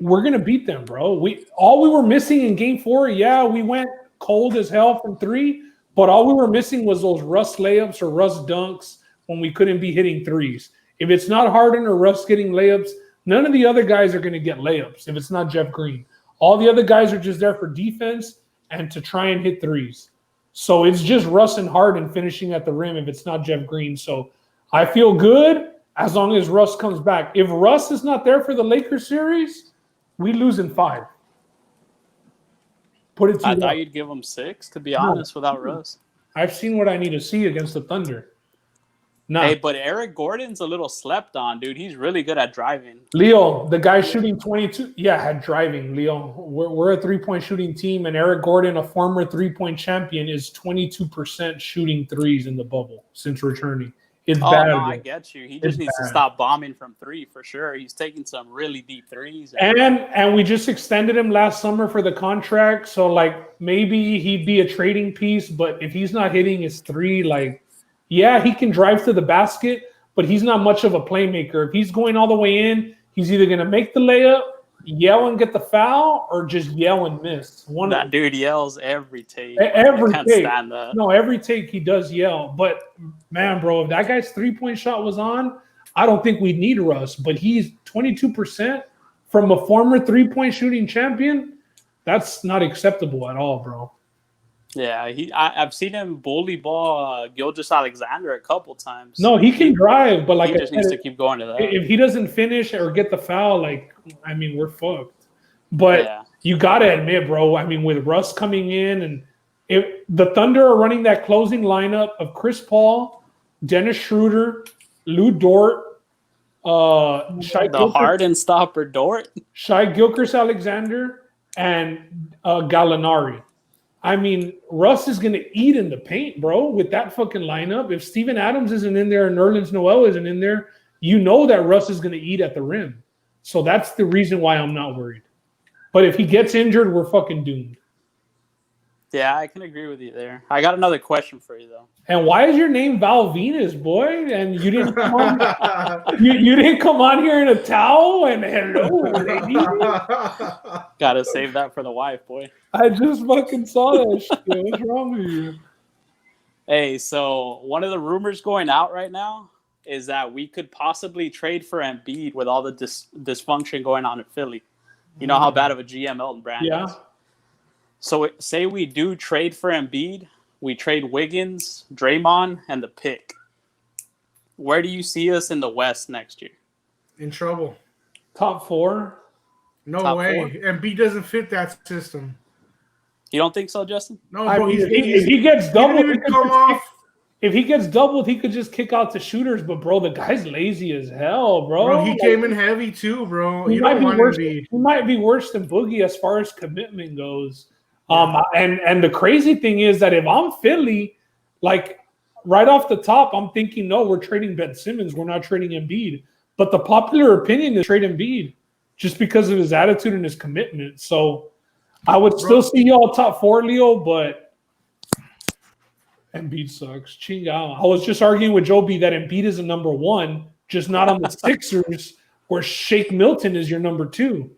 we're going to beat them, bro. All we were missing in Game 4, yeah, we went cold as hell from 3, but all we were missing was those Russ layups or Russ dunks when we couldn't be hitting threes. If it's not Harden or Russ getting layups, none of the other guys are going to get layups if it's not Jeff Green. All the other guys are just there for defense and to try and hit threes. So it's just Russ and Harden finishing at the rim if it's not Jeff Green. So I feel good as long as Russ comes back. If Russ is not there for the Lakers series, we lose in 5. Put it to I thought you'd give them 6, to be honest, without Russ. I've seen what I need to see against the Thunder. No. Hey, but Eric Gordon's a little slept on, dude. He's really good at driving. Leo, the guy shooting 22. Yeah, had driving, Leo. We're a 3-point shooting team, and Eric Gordon, a former 3-point champion, is 22% shooting threes in the bubble since returning. It's bad. No, I get you. He just needs to stop bombing from 3 for sure. He's taking some really deep threes. And we just extended him last summer for the contract, so like maybe he'd be a trading piece, but if he's not hitting his 3, like, yeah, he can drive to the basket, but he's not much of a playmaker. If he's going all the way in, he's either going to make the layup, yell and get the foul, or just yell and miss. That dude yells every take. Every I can't take. stand that. No, every take he does yell. But, man, bro, if that guy's 3-point shot was on, I don't think we'd need Russ. But he's 22% from a former 3-point shooting champion. That's not acceptable at all, bro. Yeah, I've seen him bully ball Gilgeous Alexander a couple times. No, he can drive, but like he just needs to keep going to that. If he doesn't finish or get the foul, like, I mean, we're fucked. But you got to admit, bro, I mean, with Russ coming in and if the Thunder are running that closing lineup of Chris Paul, Dennis Schroeder, Lou Dort, Harden stopper Dort, Shai Gilgeous-Alexander, and Gallinari. I mean, Russ is going to eat in the paint, bro, with that fucking lineup. If Steven Adams isn't in there and Nerlens Noel isn't in there, you know that Russ is going to eat at the rim. So that's the reason why I'm not worried. But if he gets injured, we're fucking doomed. Yeah, I can agree with you there. I got another question for you, though. And why is your name Val Venus, boy? And you didn't come on, you didn't come on here in a towel and hello, lady. Gotta save that for the wife, boy. I just fucking saw that shit. What's wrong with you? Hey, so one of the rumors going out right now is that we could possibly trade for Embiid with all the dysfunction going on in Philly. You know how bad of a GM Elton Brand is. So say we do trade for Embiid, we trade Wiggins, Draymond, and the pick. Where do you see us in the West next year? In trouble. Top 4? No Top way. 4? Embiid doesn't fit that system. You don't think so, Justin? No, I bro. mean, if he gets doubled, If he gets doubled, he could just kick out to shooters. But bro, the guy's lazy as hell, bro. He came in heavy too, bro. He might be worse than Boogie as far as commitment goes. And the crazy thing is that if I'm Philly, like right off the top, I'm thinking, no, we're trading Ben Simmons. We're not trading Embiid. But the popular opinion is trade Embiid just because of his attitude and his commitment. So I would still see y'all top 4, Leo, but Embiid sucks. Chingao. I was just arguing with Joe B that Embiid is a number 1, just not on the Sixers, where Shake Milton is your number 2.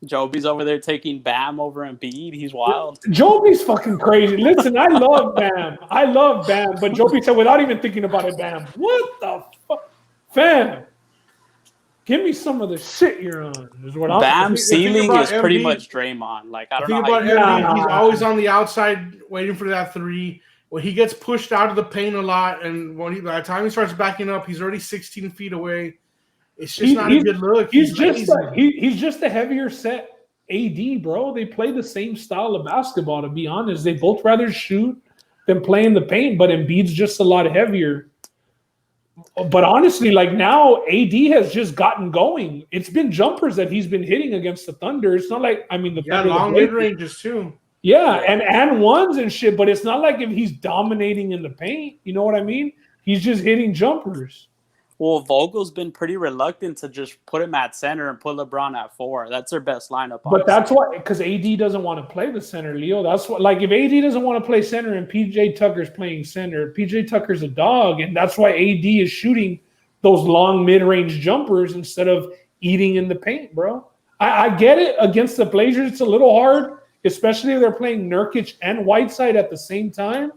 Joby's over there taking Bam over Embiid. He's wild. Joby's fucking crazy. Listen, I love Bam. But Joby said without even thinking about it, Bam. What the fuck? Fam, give me some of the shit you're on. Is what Bam's ceiling is pretty much Draymond. Like, I don't know about Embiid, he's always on the outside waiting for that 3. When he gets pushed out of the paint a lot, and by the time he starts backing up, he's already 16 feet away. It's just not a good look. He's just a heavier set AD, bro. They play the same style of basketball, to be honest. They both rather shoot than play in the paint, but Embiid's just a lot heavier. But honestly, like now, AD has just gotten going. It's been jumpers that he's been hitting against the Thunder. It's not like, I mean, the Thunder, long mid ranges too. Yeah, and ones and shit, but it's not like if he's dominating in the paint. You know what I mean? He's just hitting jumpers. Well, Vogel's been pretty reluctant to just put him at center and put LeBron at 4. That's their best lineup. But that's why, because AD doesn't want to play the center, Leo. That's what, like, if AD doesn't want to play center and PJ Tucker's playing center, PJ Tucker's a dog, and that's why AD is shooting those long mid-range jumpers instead of eating in the paint, bro. I get it. Against the Blazers, it's a little hard, especially if they're playing Nurkic and Whiteside at the same time.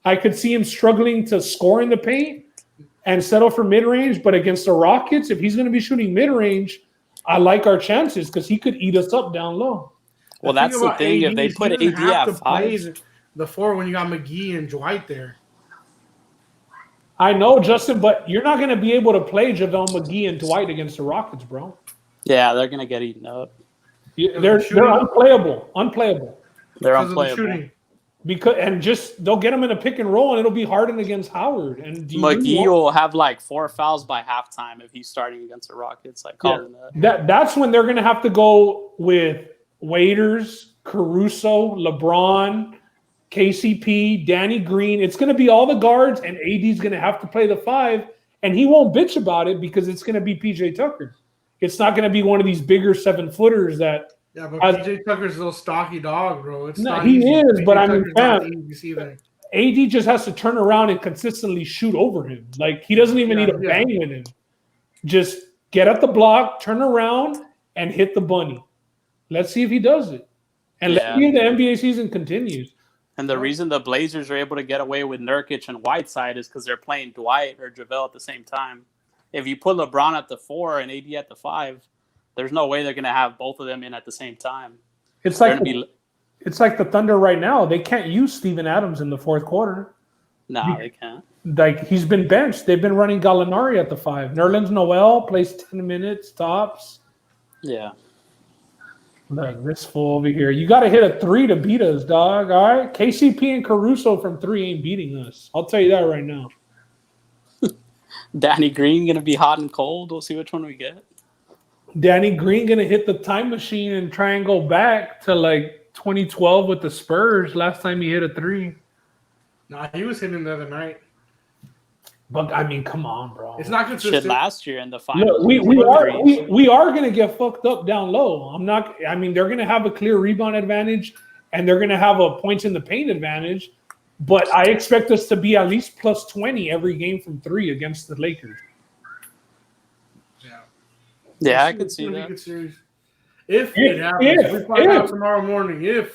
I could see him struggling to score in the paint and settle for mid-range, but against the Rockets, if he's going to be shooting mid-range, I like our chances because he could eat us up down low. Well, that's the thing. If they put AD at 5, the 4 when you got McGee and Dwight there. I know, Justin, but you're not going to be able to play JaVale McGee and Dwight against the Rockets, bro. Yeah, they're going to get eaten up. They're unplayable. They're unplayable. Because they'll get him in a pick and roll, and it'll be Harden against Howard. And McGee will have like 4 fouls by halftime if he's starting against the Rockets. Like that's when they're gonna have to go with Waiters, Caruso, LeBron, KCP, Danny Green. It's gonna be all the guards, and AD's gonna have to play the 5, and he won't bitch about it because it's gonna be PJ Tucker. It's not gonna be one of these bigger 7-footers that. Yeah, but PJ Tucker's a little stocky dog, bro. It's not he easy. is, but I mean, fam, AD just has to turn around and consistently shoot over him. Like, he doesn't even need to bang with him. Just get at the block, turn around, and hit the bunny. Let's see if he does it. And let's see if the NBA season continues. And the reason the Blazers are able to get away with Nurkic and Whiteside is because they're playing Dwight or JaVale at the same time. If you put LeBron at the 4 and AD at the 5, there's no way they're going to have both of them in at the same time. It's like the Thunder right now. They can't use Steven Adams in the fourth quarter. No, they can't. Like, he's been benched. They've been running Gallinari at the 5. Nerlens Noel plays 10 minutes, tops. Yeah. Look, this fool over here. You got to hit a 3 to beat us, dog. All right? KCP and Caruso from 3 ain't beating us. I'll tell you that right now. Danny Green going to be hot and cold. We'll see which one we get. Danny Green going to hit the time machine and try and go back to like 2012 with the Spurs. Last time he hit a 3. Nah, he was hitting the other night. But I mean, come on, bro. It's not consistent. Shit, last year in the finals. Look, we are going to get fucked up down low. I mean, they're going to have a clear rebound advantage and they're going to have a points in the paint advantage. But I expect us to be at least plus 20 every game from 3 against the Lakers. Yeah, I could see that. If it happens, we find out tomorrow morning.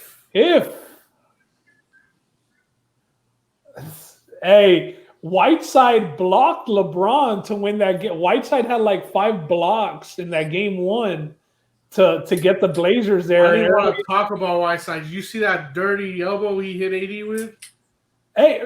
Hey, Whiteside blocked LeBron to win that game. Whiteside had like 5 blocks in that game 1 to get the Blazers there. I didn't want to talk about Whiteside. Did you see that dirty elbow he hit AD with? Hey,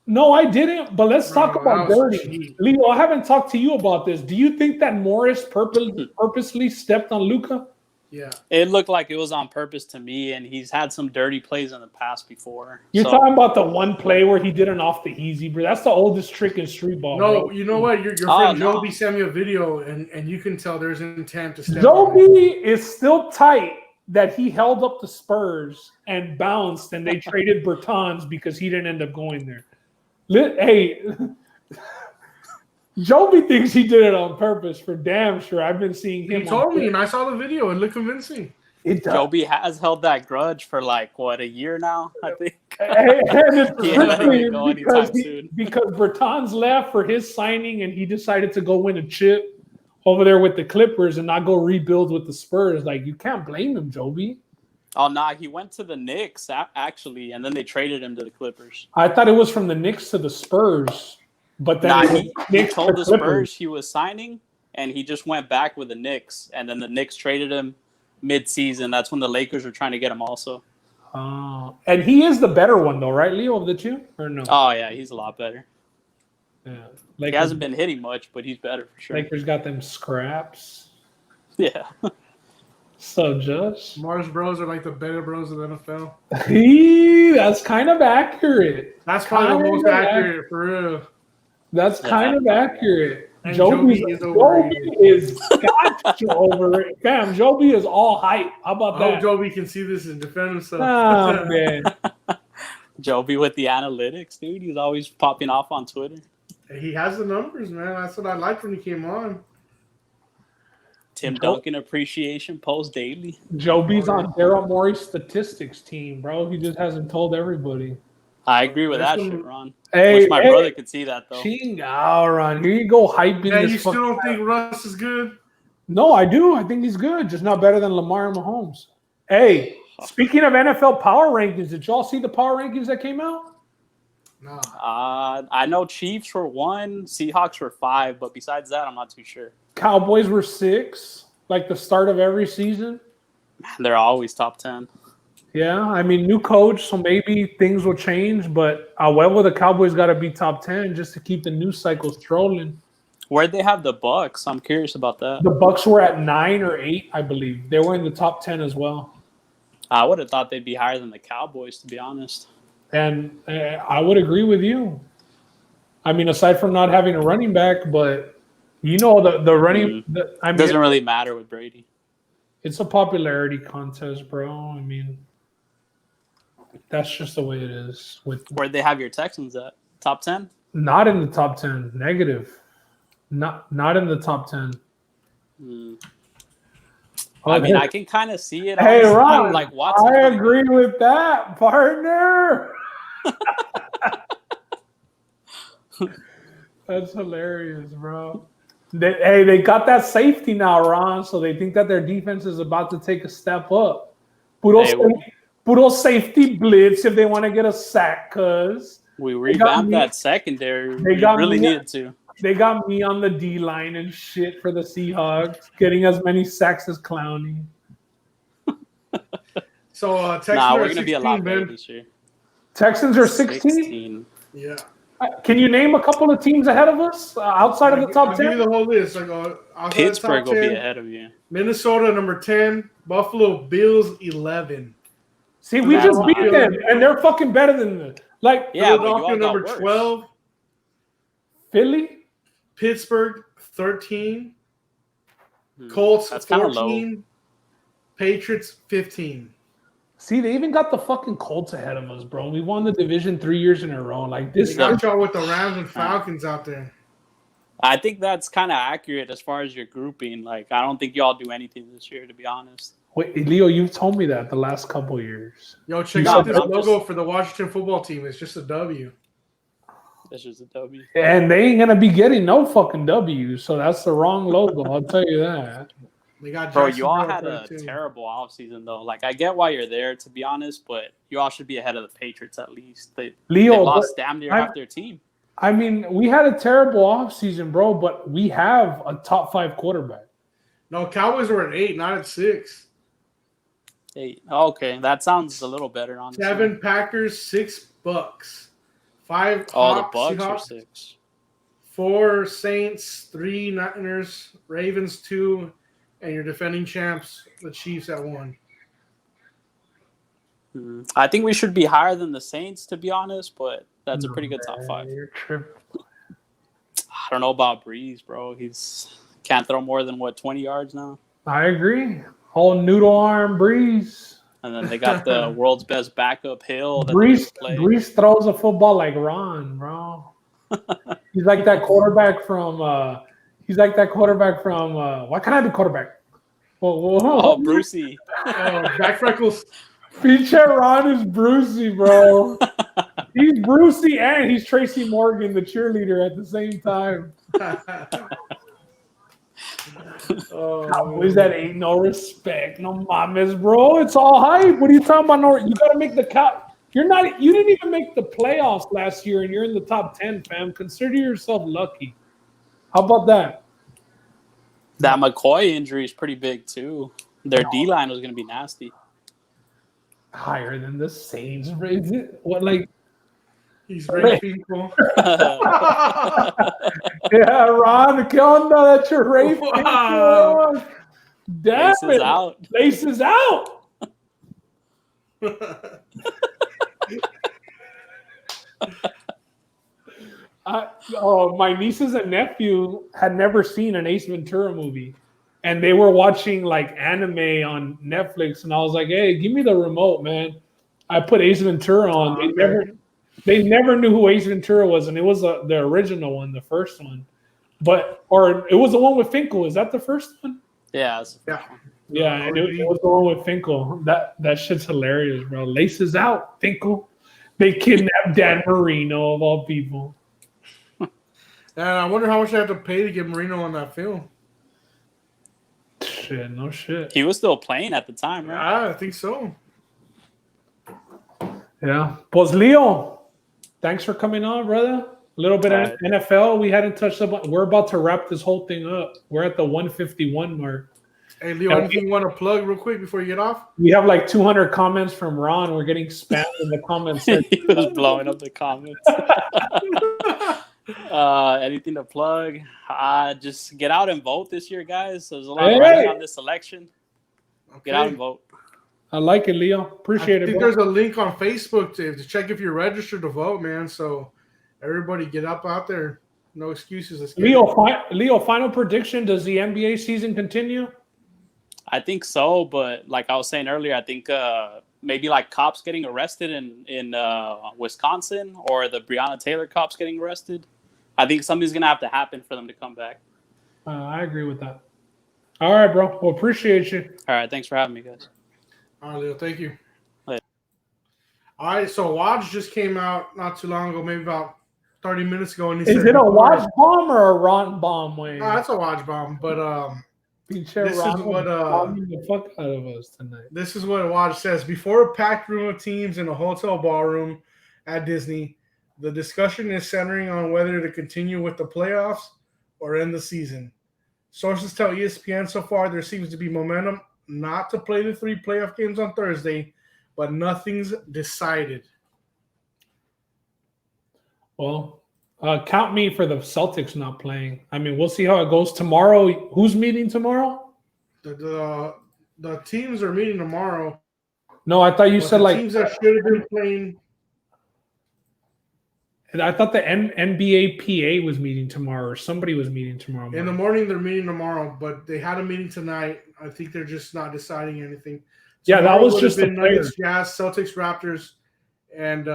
no, I didn't. But let's talk about dirty. Cheap. Leo, I haven't talked to you about this. Do you think that Morris purposely stepped on Luka? Yeah. It looked like it was on purpose to me, and he's had some dirty plays in the past before. You're talking about the one play where he did an off the easy, bro. That's the oldest trick in street ball. No, bro. You know what? Your friend Joby sent me a video, and you can tell there's intent to step Joby is still tight that he held up the Spurs and bounced, and they traded Bertans because he didn't end up going there. Hey, Joby thinks he did it on purpose for damn sure. I've been seeing him. He told me, and I saw the video. It looked convicting. Joby has held that grudge for like a year now, I think. And it's because Bertans left for his signing, and he decided to go win a chip over there with the Clippers and not go rebuild with the Spurs. Like, you can't blame him, Joby. Oh, nah, he went to the Knicks, actually, and then they traded him to the Clippers. I thought it was from the Knicks to the Spurs. But then he told the Spurs he was signing, and he just went back with the Knicks. And then the Knicks traded him mid-season. That's when the Lakers were trying to get him also. And he is the better one, though, right, Leo, of the two? Or no? Oh, yeah, he's a lot better. Yeah, Lakers, he hasn't been hitting much, but he's better for sure. Lakers got them scraps. Yeah. So Josh, Mars Bros are like the better bros of the NFL. That's kind of accurate. That's probably the most accurate for real. That's kind of accurate. And Joby is overrated. is overrated. Fam, Joby is all hype. How about I that? hope Joby can see this and defend himself. Oh, man. Joby with the analytics, dude. He's always popping off on Twitter. He has the numbers, man. That's what I liked when he came on. Tim Duncan appreciation post daily. Joby's on Daryl Morey's statistics team, bro. He just hasn't told everybody. I agree with that shit, Ron. Hey, Wish my brother could see that, though. Ron. Here you go, hyping Yeah, this. you still don't think Russ is good? No, I do. I think he's good, just not better than Lamar and Mahomes. Hey, speaking of NFL power rankings, did y'all see the power rankings that came out? No. I know Chiefs were 1, Seahawks were 5, but besides that, I'm not too sure. Cowboys were 6, like the start of every season. They're always top 10. Yeah, I mean, new coach, so maybe things will change, but however, the Cowboys got to be top 10 just to keep the news cycles trolling. Where'd they have the Bucks? I'm curious about that. The Bucks were at 9 or 8, I believe. They were in the top 10 as well. I would have thought they'd be higher than the Cowboys, to be honest. And I would agree with you. I mean, aside from not having a running back, but you know the running. Doesn't really matter with Brady. It's a popularity contest, bro. I mean, that's just the way it is. Where'd they have your Texans at? Top 10? Not in the top 10. Negative. Not in the top 10. I mean, I can kind of see it. Hey, Ron, like Watson. I agree with that, partner. That's hilarious, bro. They got that safety now, Ron, so they think that their defense is about to take a step up. Puro safety blitz if they want to get a sack, cuz. We revamped that secondary. We really needed to. They got me on the D-line and shit for the Seahawks, getting as many sacks as Clowney. So, Texans we're going to be a lot better this year. Texans are 16? Yeah. Can you name a couple of teams ahead of us outside of the top 10? I'll give you the whole list. Pittsburgh will be ahead of you. Minnesota, number 10. Buffalo Bills, 11. See, we just beat them, and they're fucking better than them. Like, Philadelphia, number 12. Philly? Pittsburgh, 13. Colts, That's 14. Patriots, 15. See, they even got the fucking Colts ahead of us, bro. We won the division 3 years in a row. Like this, They got y'all with the Rams and Falcons out there. I think that's kind of accurate as far as your grouping. Like, I don't think y'all do anything this year, to be honest. Wait, Leo, you've told me that the last couple years. Yo, check out this logo for the Washington football team. It's just a W. It's just a W. And they ain't gonna be getting no fucking W, so that's the wrong logo. I'll tell you that. They got Bro, you all had a terrible offseason, though. Like, I get why you're there, to be honest, but you all should be ahead of the Patriots at least. They lost damn near half their team. I mean, we had a terrible offseason, bro, but we have a top 5 quarterback. No, Cowboys were at 8, not at 6. 8. Okay, that sounds a little better, honestly. 7 Packers, 6 Bucks. 5 the Bucks are 6. 4 Saints, 3 Niners, Ravens 2, and your defending champs, the Chiefs at 1. I think we should be higher than the Saints, to be honest, but that's a pretty good top 5. You're tripping. I don't know about Breeze, bro. He's can't throw more than 20 yards now. I agree. Whole noodle arm Breeze. And then they got the world's best backup Hill. Breeze throws a football like Ron, bro. He's like that quarterback from. Why can't I be quarterback? Oh, Brucey. Back freckles. Feature Ron is Brucey, bro. He's Brucey and he's Tracy Morgan, the cheerleader, at the same time. Cowboys that ain't no respect, no mames, bro. It's all hype. What are you talking about? No, you gotta make the cut. You didn't even make the playoffs last year, and you're in the top 10, fam. Consider yourself lucky. How about that? That McCoy injury is pretty big too. Their D-line was gonna be nasty. Higher than the Saints, is it? What, like? He's rape people. Yeah, Ron, ¿qué onda? That's your rape people. Damn Laces it. out. Laces out. My nieces and nephew had never seen an Ace Ventura movie, and they were watching like anime on Netflix, and I was like, "Hey, give me the remote, man." I put Ace Ventura on. They never knew who Ace Ventura was, and it was the original one, the first one, or it was the one with Finkel. Is that the first one? Yeah. Yeah, and it was the one with Finkel. That shit's hilarious, bro. Laces out, Finkel. They kidnapped Dan Marino of all people. And I wonder how much I have to pay to get Marino on that film. Shit, no shit. He was still playing at the time, right? Yeah, I think so. Yeah. Pues Leo, thanks for coming on, brother. A little bit of NFL. We hadn't touched up. We're about to wrap this whole thing up. We're at the 151 mark. Hey, Leo, anything you want to plug real quick before you get off? We have like 200 comments from Ron. We're getting spammed in the comments. He was blowing up the comments. Anything to plug? Just get out and vote this year, guys. There's a lot riding on this election. Okay. Get out and vote. I like it, Leo. Appreciate it. I think there's a link on Facebook to check if you're registered to vote, man. So everybody get up out there. No excuses. Leo, final prediction. Does the NBA season continue? I think so, but like I was saying earlier, I think maybe like cops getting arrested in Wisconsin, or the Breonna Taylor cops getting arrested. I think something's going to have to happen for them to come back. I agree with that. All right, bro. Well, appreciate you. All right. Thanks for having me, guys. All right, Leo. Thank you. Later. All right. So Watch just came out not too long ago, maybe about 30 minutes ago. And he Is it a Watch bomb or a Ron bomb, Wayne? That's a Watch bomb. But this is what the fuck out of us tonight. This is what Watch says. Before a packed room of teams in a hotel ballroom at Disney, the discussion is centering on whether to continue with the playoffs or end the season. Sources tell ESPN so far there seems to be momentum not to play the 3 playoff games on Thursday, but nothing's decided. Well, count me for the Celtics not playing. I mean, we'll see how it goes tomorrow. Who's meeting tomorrow? The teams are meeting tomorrow. No, I thought you said like teams that should have been playing. I thought the NBA PA was meeting tomorrow, or somebody was meeting tomorrow morning. In the morning, they're meeting tomorrow, but they had a meeting tonight. I think they're just not deciding anything. Yeah, that was just the Nuggets, Jazz, Celtics, Raptors, and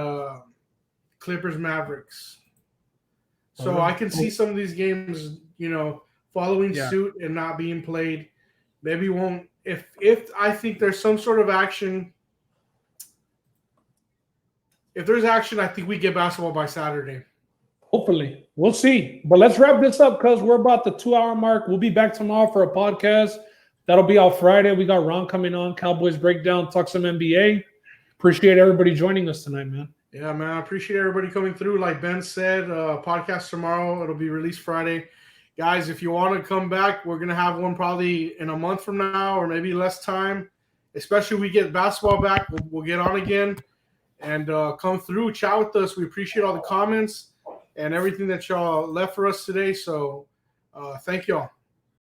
Clippers, Mavericks. So I can see some of these games, following suit and not being played. Maybe won't. If I think there's some sort of action. If there's action, I think we get basketball by Saturday. Hopefully. We'll see. But let's wrap this up because we're about the 2-hour mark. We'll be back tomorrow for a podcast. That'll be out Friday. We got Ron coming on, Cowboys Breakdown, talk some NBA. Appreciate everybody joining us tonight, man. Yeah, man. I appreciate everybody coming through. Like Ben said, podcast tomorrow. It'll be released Friday. Guys, if you want to come back, we're going to have one probably in a month from now or maybe less time. Especially if we get basketball back, we'll get on again. And come through, chat with us. We appreciate all the comments and everything that y'all left for us today. So thank y'all.